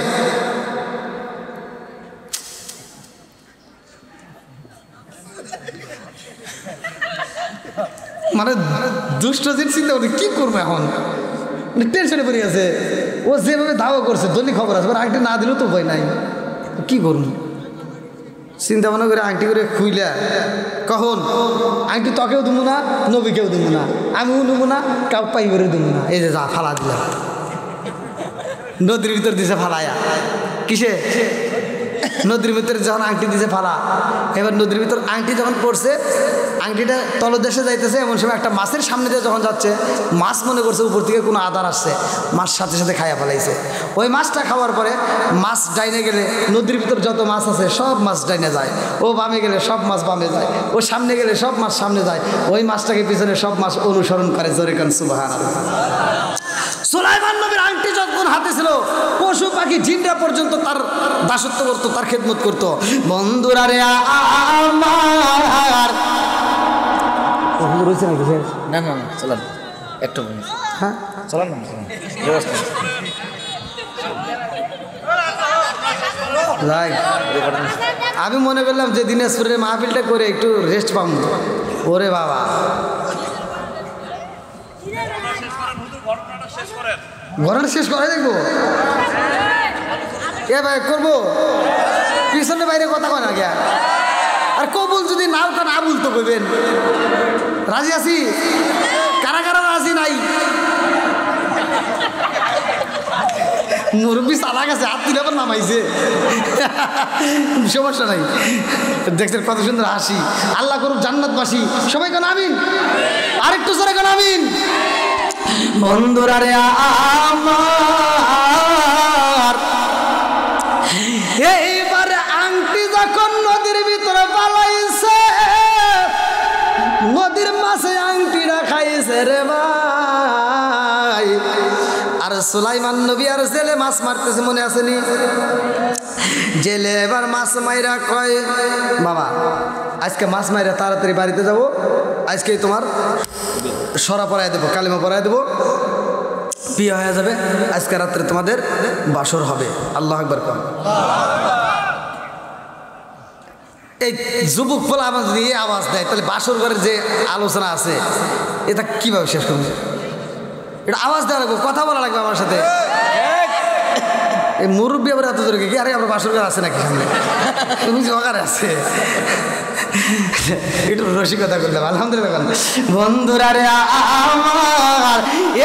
মানে দুষ্ট জিন চিন্তা করছে কি করবো এখন, টেনশনে পড়ে আছে। ও যেভাবে দাওয়া করছে দলি খবর আছে, আংটি না দিলেও তো ভয় নাই, কি করুন চিন্তা ভাবনা করে আংটি করে খুইলা, কখন আংটি তোকেও দেবো না, নবীকেও দেবো না, আমিও নেবো না, কাউ পাই করে দেবো না। এই যে যা ফালা দিলা, নদীর ভিতর দিছে ফালায়া, কিসে নদীর ভিতরে যখন আংটি দিছে ফালা, এবার নদীর ভিতর আংটি যখন পড়ছে, আংটিটা তলদেশে যাইতেছে, এমন সময় একটা মাছের সামনে দিয়ে যখন যাচ্ছে, মাছ মনে করছে উপর থেকে কোনো আদার আসছে, মাছ সাথে সাথে খাইয়া ফেলাইছে। ওই মাছটা খাওয়ার পরে মাছ ডাইনে গেলে নদীর ভিতর যত মাছ আছে সব মাছ ডাইনে যায়, ও বামে গেলে সব মাছ বামে যায়, ও সামনে গেলে সব মাছ সামনে যায়, ওই মাছটাকে পিছনে সব মাছ অনুসরণ করে। জোরে কান সুবহানাল্লাহ। সুলাইমান নবীর আংটি যখন হাতে ছিল, পশু পাখি জিনরা পর্যন্ত তার দাসত্ব করতো, তার খেদমত করতো। বন্ধুরা রে আমার, না না না চলান একটু, হ্যাঁ চলান না, আমি মনে করলাম যে দিনাজপুরের মাহফিলটা করে একটু রেস্ট পাম। ওরে বাবা, ঘটনা শেষ করে দেখবো এ ভাই, করবো পিছনে বাইরে কথা কয় না গিয়া। আর কবুল যদি নাও কান আবুল তো কইবেন, রাজি আছি, কারা কারা রাজি নাই? মুরব্বী চালা গেছে, হাত তুলে আবার নামাইছে, সমস্যা নাই। দেখছেন কত সুন্দর হাসি, আল্লাহ করুক জান্নাতবাসী, সবাই কেন আমিন, আরেকটু জোরে কেন আমিন। বন্ধুরা রে আমার, এইবার আংটি যখন নদীর ভিতরে পালাইছে, নদীর মাছে আংটিটা খাইছে রে ভাই। আর সুলাইমান নবী আর জেলে মাছ মারতেছে, মনে আসেনি? জেলে এবার মাছ মাইরা কয়, বাবা আজকে মাছ মাইরা তাড়াতাড়ি বাড়িতে যাব, আজকেই তোমার সরা পরাই দেবো, কালিমা পরাই দেবো, বিয়ে হয়ে যাবে, আজকে রাত্রে তোমাদের বাসর হবে। আল্লাহু আকবার কর। এই যুবক ফল আমার যদি আওয়াজ দেয়, তাহলে বাসর ঘরের যে আলোচনা আছে এটা কিভাবে শেষ করবে? এটা আওয়াজ দেওয়া লাগবে, কথা বলা লাগবে আমার সাথে। এই মুরব্বী আবার এত জোরে কি, আরে আমরা বাসর ঘর আছে নাকি সামনে, তুমি জগার আছে, একটু রসিকতা করলাম, আলহামদুলিল্লাহ। বন্ধুরা রে আমার,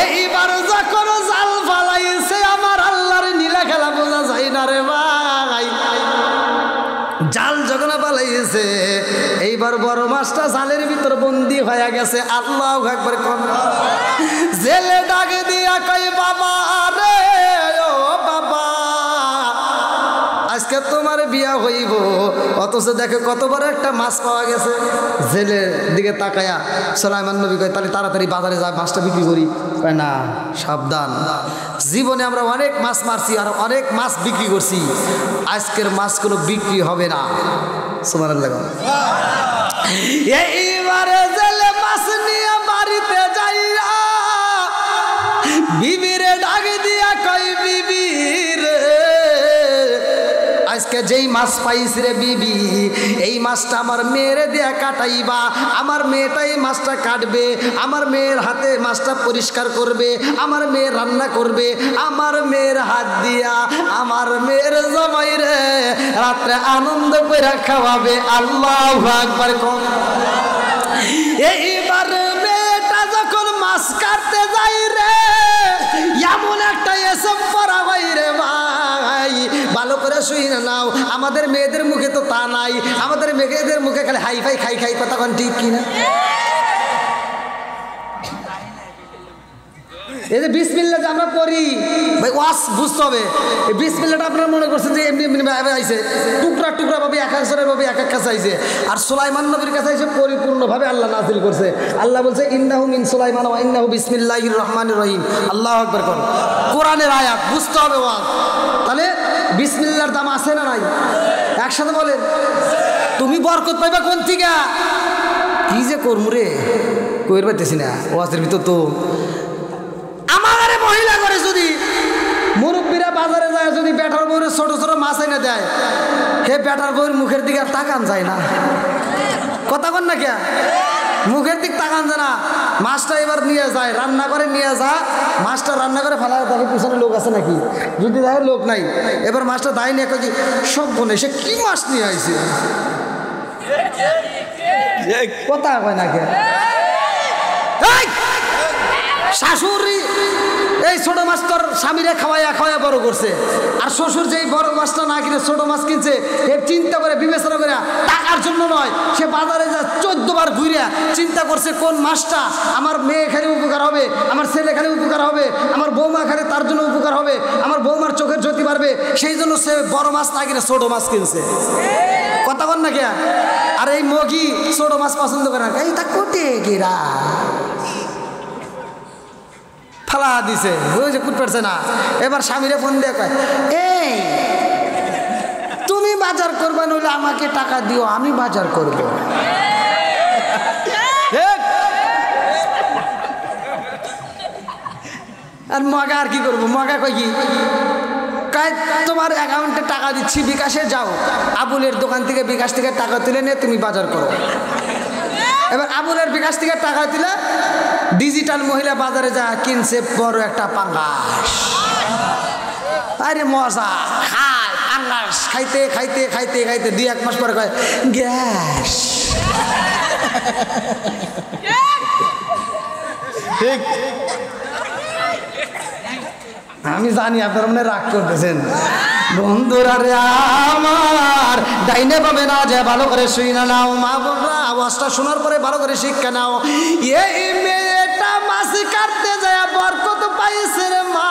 এইবার যখন জাল ফালাইছে, আমার আল্লাহর নীলা খেলা বোঝা যায় না রে ভাই। জাল যখন পালাইছে, এইবার বড় মাছটা জালের ভিতর বন্দি হয়ে গেছে। আল্লাহু আকবার। জেলে ডাকে দিয়া কই, বাবা রে ও বাবা, আজকে তোমার বিয়া হইব, অথচ দেখে কত বড় একটা মাছ পাওয়া গেছে। জেলের দিকে তাকায়া সুলাইমান নবী কয়, তাহলে তাড়াতাড়ি বাজারে যা মাছটা বিক্রি করি। কয় না, সাবধান, জীবনে আমরা অনেক মাছ মারছি আর অনেক মাছ বিক্রি করছি, আজকের মাছগুলো বিক্রি হবে না। সুবহানাল্লাহ। এইবারে জেলে মাছ নিয়ে বাড়িতে যাইয়া বিবিরে ডাক দিয়া কই, বিবি রে আজকে যেই মাছ পাইছি রে বিবি, এই মাছটা আমার মেয়েরে দিয়া কাটাইবা, আমার মেয়েটাই মাছটা কাটবে, আমার মেয়ের হাতে মাছটা পরিষ্কার করবে, আমার মেয়ে রান্না করবে, আমার মেয়ের হাত দিয়া আমার মেয়ের জামাই রে রাত্রে আনন্দ করে খাওয়াবে। আল্লাহু আকবার। এইবার মেয়েটা যখন মাছ কাটতে যাই রে, এমন একটা এসব পড়া ভাই রে ভাই, ভালো করে শুই না নাও, আমাদের মেয়েদের মুখে তো তা নাই, আমাদের মেয়েদের মুখে খালি হাই ফাই খাই খাই কথা, কোন ঠিক কিনা? এই যে বিসমিল্লাহ যে আমরা পড়ি ভাই ওয়াজ বুঝতে হবে। এই বিসমিল্লাহটা আপনারা মনে করছেন যে এমনি এমনি ভাবে আইছে, টুকরা টুকরা ভাবে এক একজনের ভাবে এক এক কাছে আইছে। আর সুলাইমান নবীর কাছে আইছে পরিপূর্ণভাবে আল্লাহ নাজিল করছে। আল্লাহ বলছে ইন্নাহু মিন সুলাইমান ওয়া ইন্নাহু বিসমিল্লাহির রহমানির রহিম। আল্লাহু আকবার করুন, কোরআনের আয়াত বুঝতে হবে ওয়াজ। তাহলে বিসমিল্লাহর দাম আছে না নাই? একসাথে বলেন, তুমি বরকত পাইবা কোন থেকে? কি যে করমু রে কইর পাইতেছি না ওয়াজের ভিতর। তো আমার মহিলা করে যদি মুরব্বীরা বাজারে যায়, যদি বেটার বউরে ছোট ছোট মাছ এনে দেয়, হে বেটার বউর মুখের দিকে আর তাকান যায় না। কথা কন না কে? মুখের দিক তাকান যায় না। মাছটা এবার নিয়ে যায়, রান্না করে নিয়ে যা, মাছটা রান্না করে ফেলা, দেখে পিছনে লোক আছে নাকি। যদি দেখে লোক নাই, এবার মাছটা দায় নিয়ে কী সব বনে সে কি মাছ নিয়ে আইছে। কথা কয় না কে? শাশুড়ি এই ছোট মাছ তোর স্বামীরে খাওয়াইয়া খাওয়াইয়া বড় করছে, আর শ্বশুর যেই বড় মাছটা না কিনে ছোট মাছ কিনছে, এর চিন্তা করে বিবেচনা করে টাকার জন্য নয়, সে বাজারে যা 14 বার ঘুরিয়া চিন্তা করছে কোন মাছটা আমার মেয়ে খালি উপকার হবে, আমার ছেলে খালি উপকার হবে, আমার বৌমা খালি তার জন্য উপকার হবে, আমার বৌমার চোখের জ্যোতি বাড়বে, সেই জন্য সে বড় মাছ না কিনে ছোট মাছ কিনছে। কথা বল না কে? আর এই মগি ছোট মাছ পছন্দ করে না, এই তা কোটে গেরা ফালা দিছে, ওই যে কুট পারছে না। এবার স্বামীরে ফোন দিয়ে কয়, এই তুমি বাজার করবা, নইলে আমাকে টাকা দিও, আমি বাজার করব। আর মগা আর কি করবো? মগা কয় কি, তোমার অ্যাকাউন্টে টাকা দিচ্ছি, বিকাশে যাও, আবুলের দোকান থেকে বিকাশ থেকে টাকা তুলে নিয়ে তুমি বাজার করো। এবার আবুলের বিকাশ থেকে টাকা দিলে ডিজিটাল মহিলা বাজারে যা কিনছে বড় একটা পাঙ্গাস। আরে মজা খায় পাঙ্গাস, খাইতে খাইতে খাইতে খাইতে 2-1 মাস পরে কয় গ্যাস। ঠিক, আমি জানি আপনারা মনে রাগ করতেছেন। বন্ধুরা রে আমার, ডাইনে পাবে না যে ভালো করে শুনে নাও। মা বাবা আওয়াজটা শোনার পরে ভালো করে শিক্ষা নাও। এই মেয়েটা মাছ কাটতে যায় বরকত পাইছে রে মা।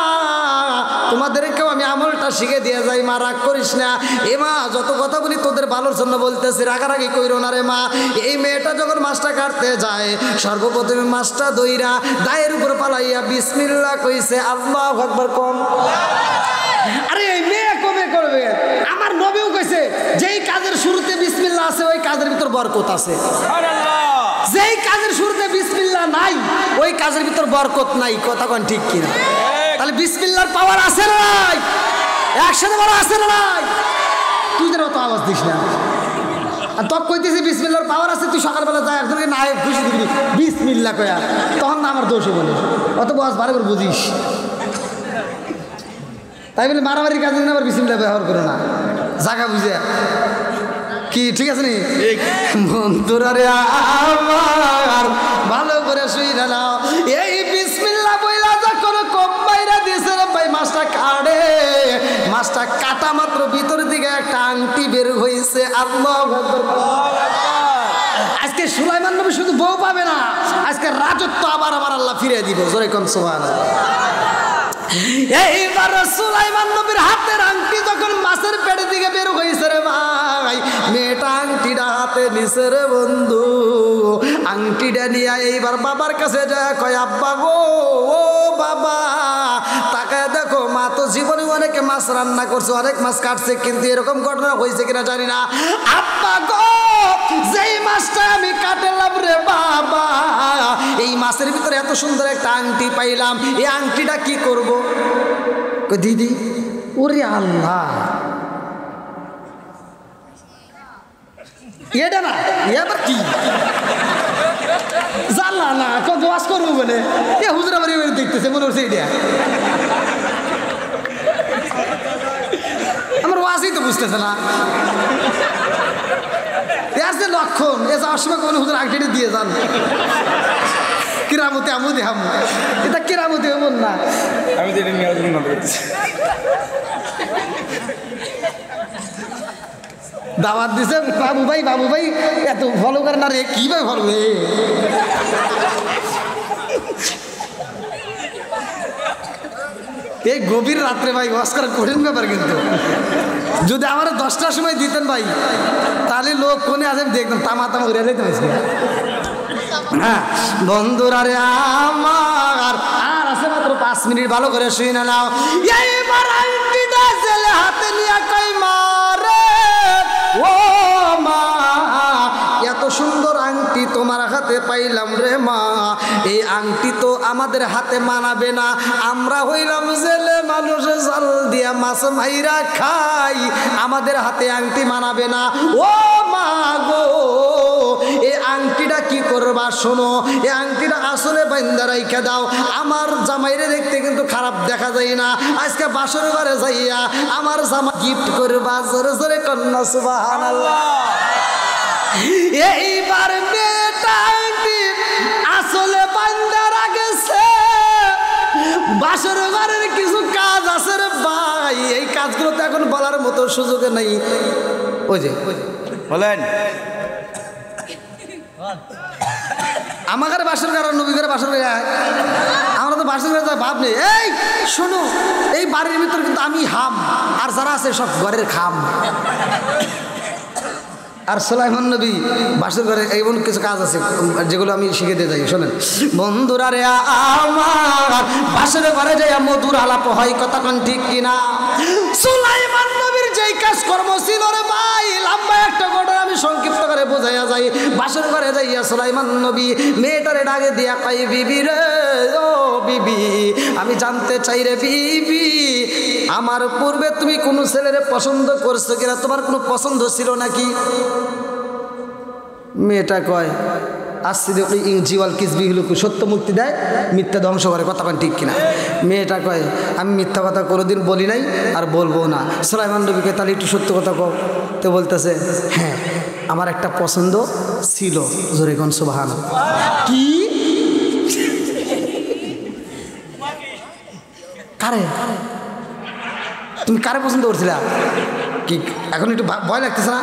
তোমাদেরকেও আমি আমলটা শিখে দিয়ে যাই, মা রাগ করিস না। এ মা যত কথা বলি তোদের ভালোর জন্য বলতেছি, রাগারাগি কইরো না রে মা। এই মেয়েটা যখন মাছটা কাটতে যায়, সর্বপ্রথমে মাছটা দইরা দায়ের উপর পালাইয়া বিসমিল্লাহ কইছে। আল্লাহু আকবার কম। আরে এই মেয়ে কবে করবে? আমার নবীও কইছে যেই কাজের শুরুতে বিসমিল্লাহ আছে ওই কাজের ভিতর বরকত আছে। যেই কাজের শুরুতে বিসমিল্লাহ নাই ওই কাজের ভিতর বরকত নাই। কথা কোন ঠিক কিনা? তাহলে বিসমিল্লাহর পাওয়ার আছে না নাই? একসাথে বড় আছে না নাই? তুই যেন অত আওয়াজ দিস না। আর তক কইতেছি বিসমিল্লাহর পাওয়ার আছে, তুই সকালবেলা যায় একজনকে না খুশি দিবি বিসমিল্লাহ কয়া, তখন না আমার দোষে বলিস, অত বয়স বারে করে বুঝিস। তাই বলে মারামারির কাজে আবার বিসমিল্লাহ ব্যবহার করো না, জায়গা বুঝে কি ঠিক আছে নি? বন্ধুরা রে আমার ভালো করে শুই নাও। এই বিসমিল্লাহ বইলা যখন কম্বাইরা দিয়েছে রে ভাই মাছটা কাটে, মাছটা কাটা মাত্র ভিতর দিকে একটা আংটি বের হয়েছে। আল্লাহু আকবার। আজকে সুলাইমান নবী শুধু বউ পাবে না, আজকে রাজত্ব আবার আমার আল্লাহ ফিরিয়ে দিব। জোরে কোন সুবহানাল্লাহ। এইবার সুলাইমান নবীর হাতের আংটি যখন মাছের পেটের দিকে বের হয়েছে রে ভাই, মেয়েটা আংটিটা হাতে নিছে রে বন্ধু। আংটিটা নিয়ে এইবার বাবার কাছে যায়, কয় আব্বা গো, ও বাবা তাকায় দেখো, মা তো জীবনে অনেকে মাছ রান্না করছে, অনেক মাছ কাটছে, কিন্তু এরকম ঘটনা হয়েছে কিনা জানি না। আব্বা গো, যেই মাছটা আমি কাটলাম রে বাবা, এই মাছের ভিতরে এত সুন্দর একটা আংটি পাইলাম, এই আংটিটা কি করব? দিদি ওরে আল্লাহ, এটা না এবার কি জানলা না কত ওয়াজ করবো বলে এ হুজরা বাড়ি দেখতেছে মনে হচ্ছে এটা আমার ওয়াজই তো বুঝতেছে না। এর যে লক্ষণ, এ যাওয়ার সময় কোনো হুজুর আংটিটা দিয়ে যান, কিরামতে আমু দেহাম, এটা কিরামতে এমন না। আমি তো এটা নিয়ে দাওয়াত দিছে, বাবু ভাই এত ফলো করে না রে, কিভাবে ফলো রে? এই গভীর রাত্রে ভাই ওয়াজ করা কঠিন ব্যাপার, কিন্তু যদি আমার 10টার সময় দিতেন ভাই তাহলে লোক কোনে আছে দেখতাম, তামা উড়ে যেতে পারছি। হ্যাঁ বন্ধুরা রে আমার, আর আছে মাত্র 5 মিনিট, ভালো করে শুই না নাও। এইবার আংটিটা ছেলে হাতে নিয়ে কই মারে, ও মা এত সুন্দর আংটি তোমার হাতে পাইলাম রে মা, এই আংটি তো আমাদের হাতে মানাবে না, আমরা হইলাম জেলে মানুষ, জাল দিয়া মাছ মাইরা খাই, আমাদের হাতে আংটি মানাবে না। ও মা গো এই আংটিটা কি করবা, শোনো এই আংটিটা আসলে বাইন্দা রাইখা দাও, আমার জামাইরে দেখতে কিন্তু খারাপ দেখা যায় না, আজকে বাসর ঘরে যাইয়া আমার জামা গিফট করবা, জোরে জোরে কন্যা সুবহানাল্লাহ। এইবার মেয়েটা আংটি আসলে বাইন্দা রাখেছে, বাসর ঘরের কিছু কাজ আছে রে ভাই, এই কাজগুলো তো এখন বলার মতো সুযোগ নেই। ওই যে বলেন আমাদের বাসর ঘর নবী ঘরে বাসর ঘরে, আমরা তো বাসর ঘরে ভাব নেই। এই শোনো এই বাড়ির ভিতর কিন্তু আমি হাম, আর যারা আছে সব ঘরের খাম। আর সুলাইমান নবী বাসর ঘরে এমন কিছু কাজ আছে যেগুলো আমি শিখে দিয়ে যাই, শোনেন বন্ধুরা রে আমার, বাসর ঘরে যাই মধুর আলাপ হয়, কথা কোন ঠিক কিনা? সুলাইমান নবীর যেই কাজ কর্ম ছিল রে ভাই, লম্বা একটা ঘটনা আমি সংক্ষিপ্ত করে বোঝাইয়া যাই। বাসর ঘরে যাইয়া সুলাইমান নবী মেয়েটারে ডাকে দিয়া কই, বিবি রে ও বিবি, আমি জানতে চাই রে বিবি, আমার পূর্বে তুমি কোনো ছেলেরে পছন্দ করছো কিনা, তোমার কোনো পছন্দ ছিল নাকি? মেয়েটা কয় আসিদি ইনজিওয়াল কিসবি হলুকু, সত্য মুক্তি দেয় মিথ্যা ধ্বংস করে, কথা কন ঠিক কিনা? মেয়েটা কয় আমি মিথ্যা কথা কোনোদিন বলি নাই আর বলবো না। সুলাইমান নবীকে তাহলে একটু সত্য কথা কও, তো বলতেছে হ্যাঁ আমার একটা পছন্দ ছিল, জোরে কোন সুবহানাল্লাহ। কি কারে তুমি কারে পছন্দ করছিলা? কি এখন একটু ভয় লাগতেছে না?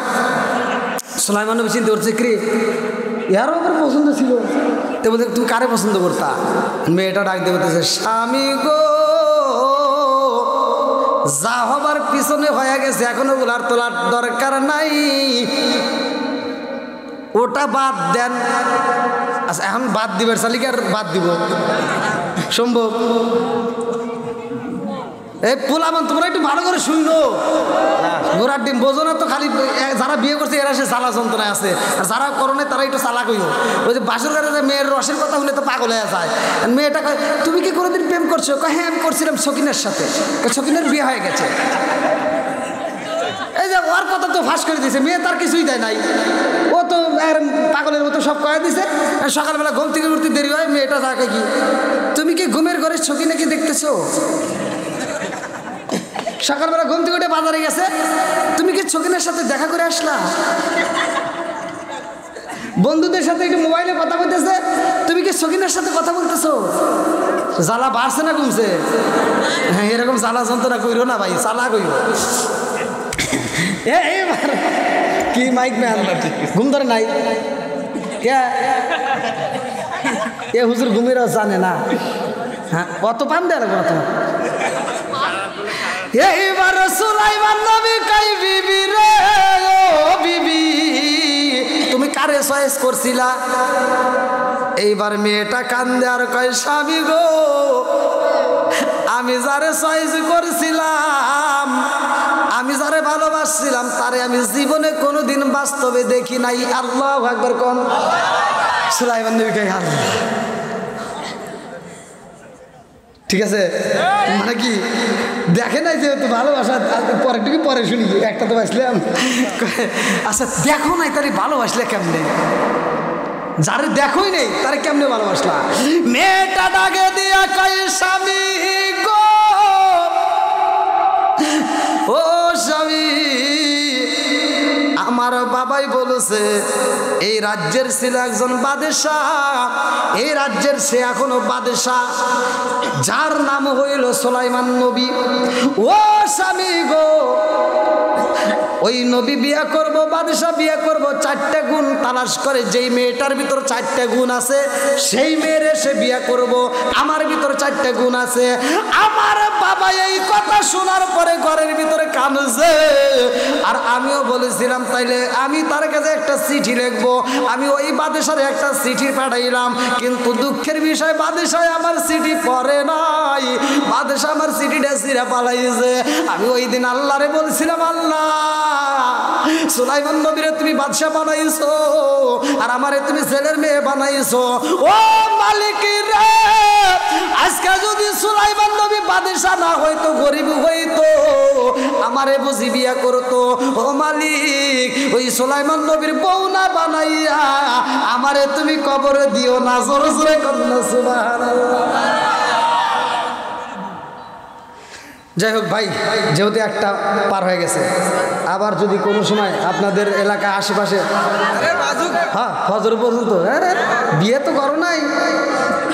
সুলাইমান নবী চিন্তা করছে কি ইয়ারও আমার পছন্দ ছিল, তো বলতে তুমি কারে পছন্দ করতা? মেয়েটা ডাক দিয়ে বলতেছে স্বামী গো, যা হবার পিছনে হয়ে গেছে, এখন ওগুলার তোলার দরকার নাই, ওটা বাদ দেন। আচ্ছা এখন বাদ দিবার চালিকে আর বাদ দিব সম্ভব? এই পোলামান তোমরা একটু ভালো করে শুনো, ঘোড়ার ডিম বোঝো না তো, খালি যারা বিয়ে করছে এরা সে জ্বালা যন্ত্রণায় আছে, আর যারা করোনে তারা একটু চালাক হইও। ওই যে বাসর ঘরে মেয়ের রসের কথা শুনে তো পাগল হয়ে যায়। মেয়েটা কয় তুমি কি কোনোদিন প্রেম করছো? কয় হ্যাঁ আমি করছিলাম সকিনের সাথে, সকিনের বিয়ে হয়ে গেছে। এই যে ওর কথা তো ফাঁস করে দিয়েছে, মেয়ে তার কিছুই দেয় নাই, ও তো পাগলের মতো সব কয়ে দিছে। সকালবেলা ঘুম থেকে উঠতে দেরি হয়, মেয়েটা তাকে কি তুমি কি ঘুমের ঘরে সকিনে কি দেখতেছো? সকালবেলা ঘুম থেকে উঠে বাজারে গেছে, তুমি কি সকিনের সাথে দেখা করে আসলা? বন্ধুদের সাথে একটু মোবাইলে কথা বলতেছে, তুমি কি সকিনের সাথে কথা বলতেছো? জ্বালা বাড়ছে না কমছে? হ্যাঁ এরকম জ্বালা যন্ত্রণা কইরো না ভাই, চালা কইরো। এবার কি মাইক ম্যান ঘুম ধরে নাই কে? এ হুজুর ঘুমের জানে না, হ্যাঁ অত পান দেয় না তোমার। এইবার সুলাইমান নবী কই বিবি রে ও বিবি, তুমি কারে চয়েস করছিলা? এইবার মেয়েটা কান্দে আর কয় স্বামী গো, আমি যারে চয়েস করছিলাম, আমি যারে ভালোবাসছিলাম তারে আমি জীবনে কোনোদিন বাস্তবে দেখি নাই। আল্লাহু আকবার কোন। সুলাইমান নবী কয় ঠিক আছে, মানে কি দেখে নাই যে ভালোবাসা, পরে টুকু পরে শুনি, একটা তো বাসলাম। আচ্ছা দেখো নাই তারে ভালোবাসলে কেমনে? যারে দেখোই নেই তারে কেমনে ভালোবাসলা? মেয়েটা ডাকে দিয়া কয় স্বামী গো, ও স্বামী আমার বাবাই বলেছে এই রাজ্যের ছিল একজন বাদশাহ, এই রাজ্যের সে এখনো বাদশাহ, যার নাম হইল সুলাইমান নবী। ও স্বামী গো, ওই নবী বিয়া করব, বাদশাহ বিয়া করব, 4টা গুণ তালাশ করে, যেই মেয়েটার ভিতর 4টা গুণ আছে সেই মেয়ের সে বিয়া করব। আমার ভিতর 4টা গুণ আছে। আমার বাবা এই কথা শোনার পরে ঘরের ভিতরে কাঁদছে, আর আমিও বলেছিলাম তাইলে আমি তার কাছে একটা চিঠি লিখবো। আমি ওই বাদশার একটা চিঠি পাঠাইলাম, কিন্তু দুঃখের বিষয় বাদশাহ আমার চিঠি পড়ে নাই, বাদশাহ আমার চিঠিটা ছিঁড়া পালাইছে। আমি ওই দিন আল্লাহরে বলছিলাম, আল্লাহ সুলাইমান নবীরে তুমি বাদশাহ বানাইছো, আর আমারে তুমি ছেলের মেয়ে বানাইছো। ও মালিক রে, আজকে যদি সুলাইমান নবী বাদশাহ না হইতো, গরিব হইতো, আমারে বুঝি বিয়া করতো। ও মালিক, ওই সুলাইমান নবীর বউ না বানাইয়া আমারে তুমি কবরে দিও না। জোরে জোরে কন্যা সুবহানাল্লাহ। যাই হোক ভাই, যেহেতু একটা পার হয়ে গেছে, আবার যদি কোনো সময় আপনাদের এলাকা আশেপাশে, হ্যাঁ ফজর পর্যন্ত, বিয়ে তো করো নাই,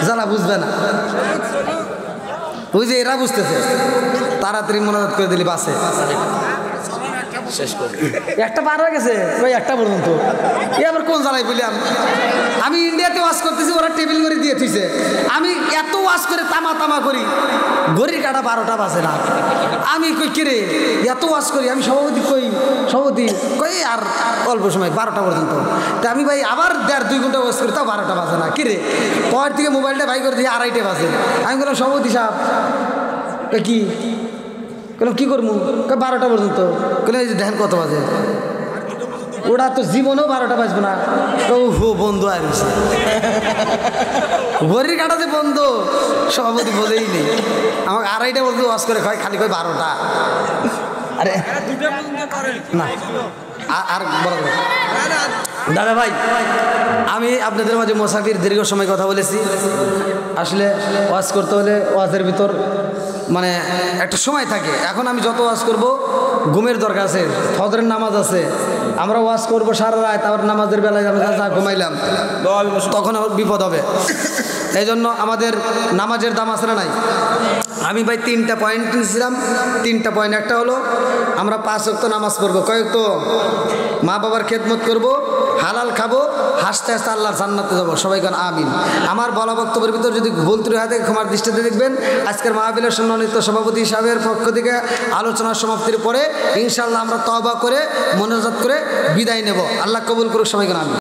যারা বুঝবে না, ওই যে এরা বুঝতেছে, তাড়াতাড়ি মনোজাত করে দিলি বাসে। শেষ করে একটা পার হয়ে গেছে, ওই একটা পর্যন্ত। এ আবার কোন জ্বালাই বললাম, আমি ইন্ডিয়াতে ওয়াশ করতেছি, ওরা টেবিল করে দিয়ে থুইছে, আমি এত ওয়াশ করে তামা তামা করি, ঘড়ির কাটা 12টা বাজে না। আমি কই কিরে এত ওয়াশ করি, আমি সভাপতি কই, সভাপতি কই আর অল্প সময় 12টা পর্যন্ত। তা আমি ভাই আবার 1.5-2 ঘন্টা ওয়াশ করি, তাও 12টা বাজে না। কিরে পর থেকে মোবাইলটা ভাই করে দিয়ে 2:30 বাজে। আমি বললাম সভাপতি সাহেব কি বললাম কী করবো, 12টা পর্যন্ত। বলে এই যে দেখেন কত বাজে, ওরা তো জীবনেও 12টা বাজবে না। ও বন্ধু আর ঘড়ির কাটা যে বন্ধ, সভাপতি বলেই নেই। আমাকে 2:30 পর্যন্ত ওয়াশ করে খালি কয় 12টা। আরে না আর বড় দাদা ভাই, আমি আপনাদের মাঝে মোসাফির দীর্ঘ সময় কথা বলেছি। আসলে ওয়াজ করতে হলে ওয়াজের ভিতর মানে একটা সময় থাকে। এখন আমি যত ওয়াজ করব, ঘুমের দরকার আছে, ফজরের নামাজ আছে, আমরা ওয়াজ করব সারা রাত, আবার নামাজের বেলায় আমরা যা ঘুমাইলাম তখন বিপদ হবে। এই জন্য আমাদের নামাজের দাম আছে না নাই। আমি ভাই 3টা পয়েন্ট নিয়েছিলাম, 3টা পয়েন্ট। একটা হলো আমরা 5 ওয়াক্ত নামাজ পড়বো, কয়েকতো মা বাবার খেদমত করব, হালাল খাবো, হাসতে হাসতে আল্লাহর জান্নাতে যাবো। সবাই গান আমিন। আমার বলা বক্তব্যের ভিতর যদি ভুল ত্রুটি হয় থাকে ক্ষমার দৃষ্টিতে দেখবেন। আজকের মাহফিলের সম্মানিত সভাপতি সাহেবের পক্ষ থেকে আলোচনার সমাপ্তির পরে ইনশাআল্লাহ আমরা তওবা করে মোনাজাত করে বিদায় নেব। আল্লাহ কবুল করুক। সবাই গান আমিন।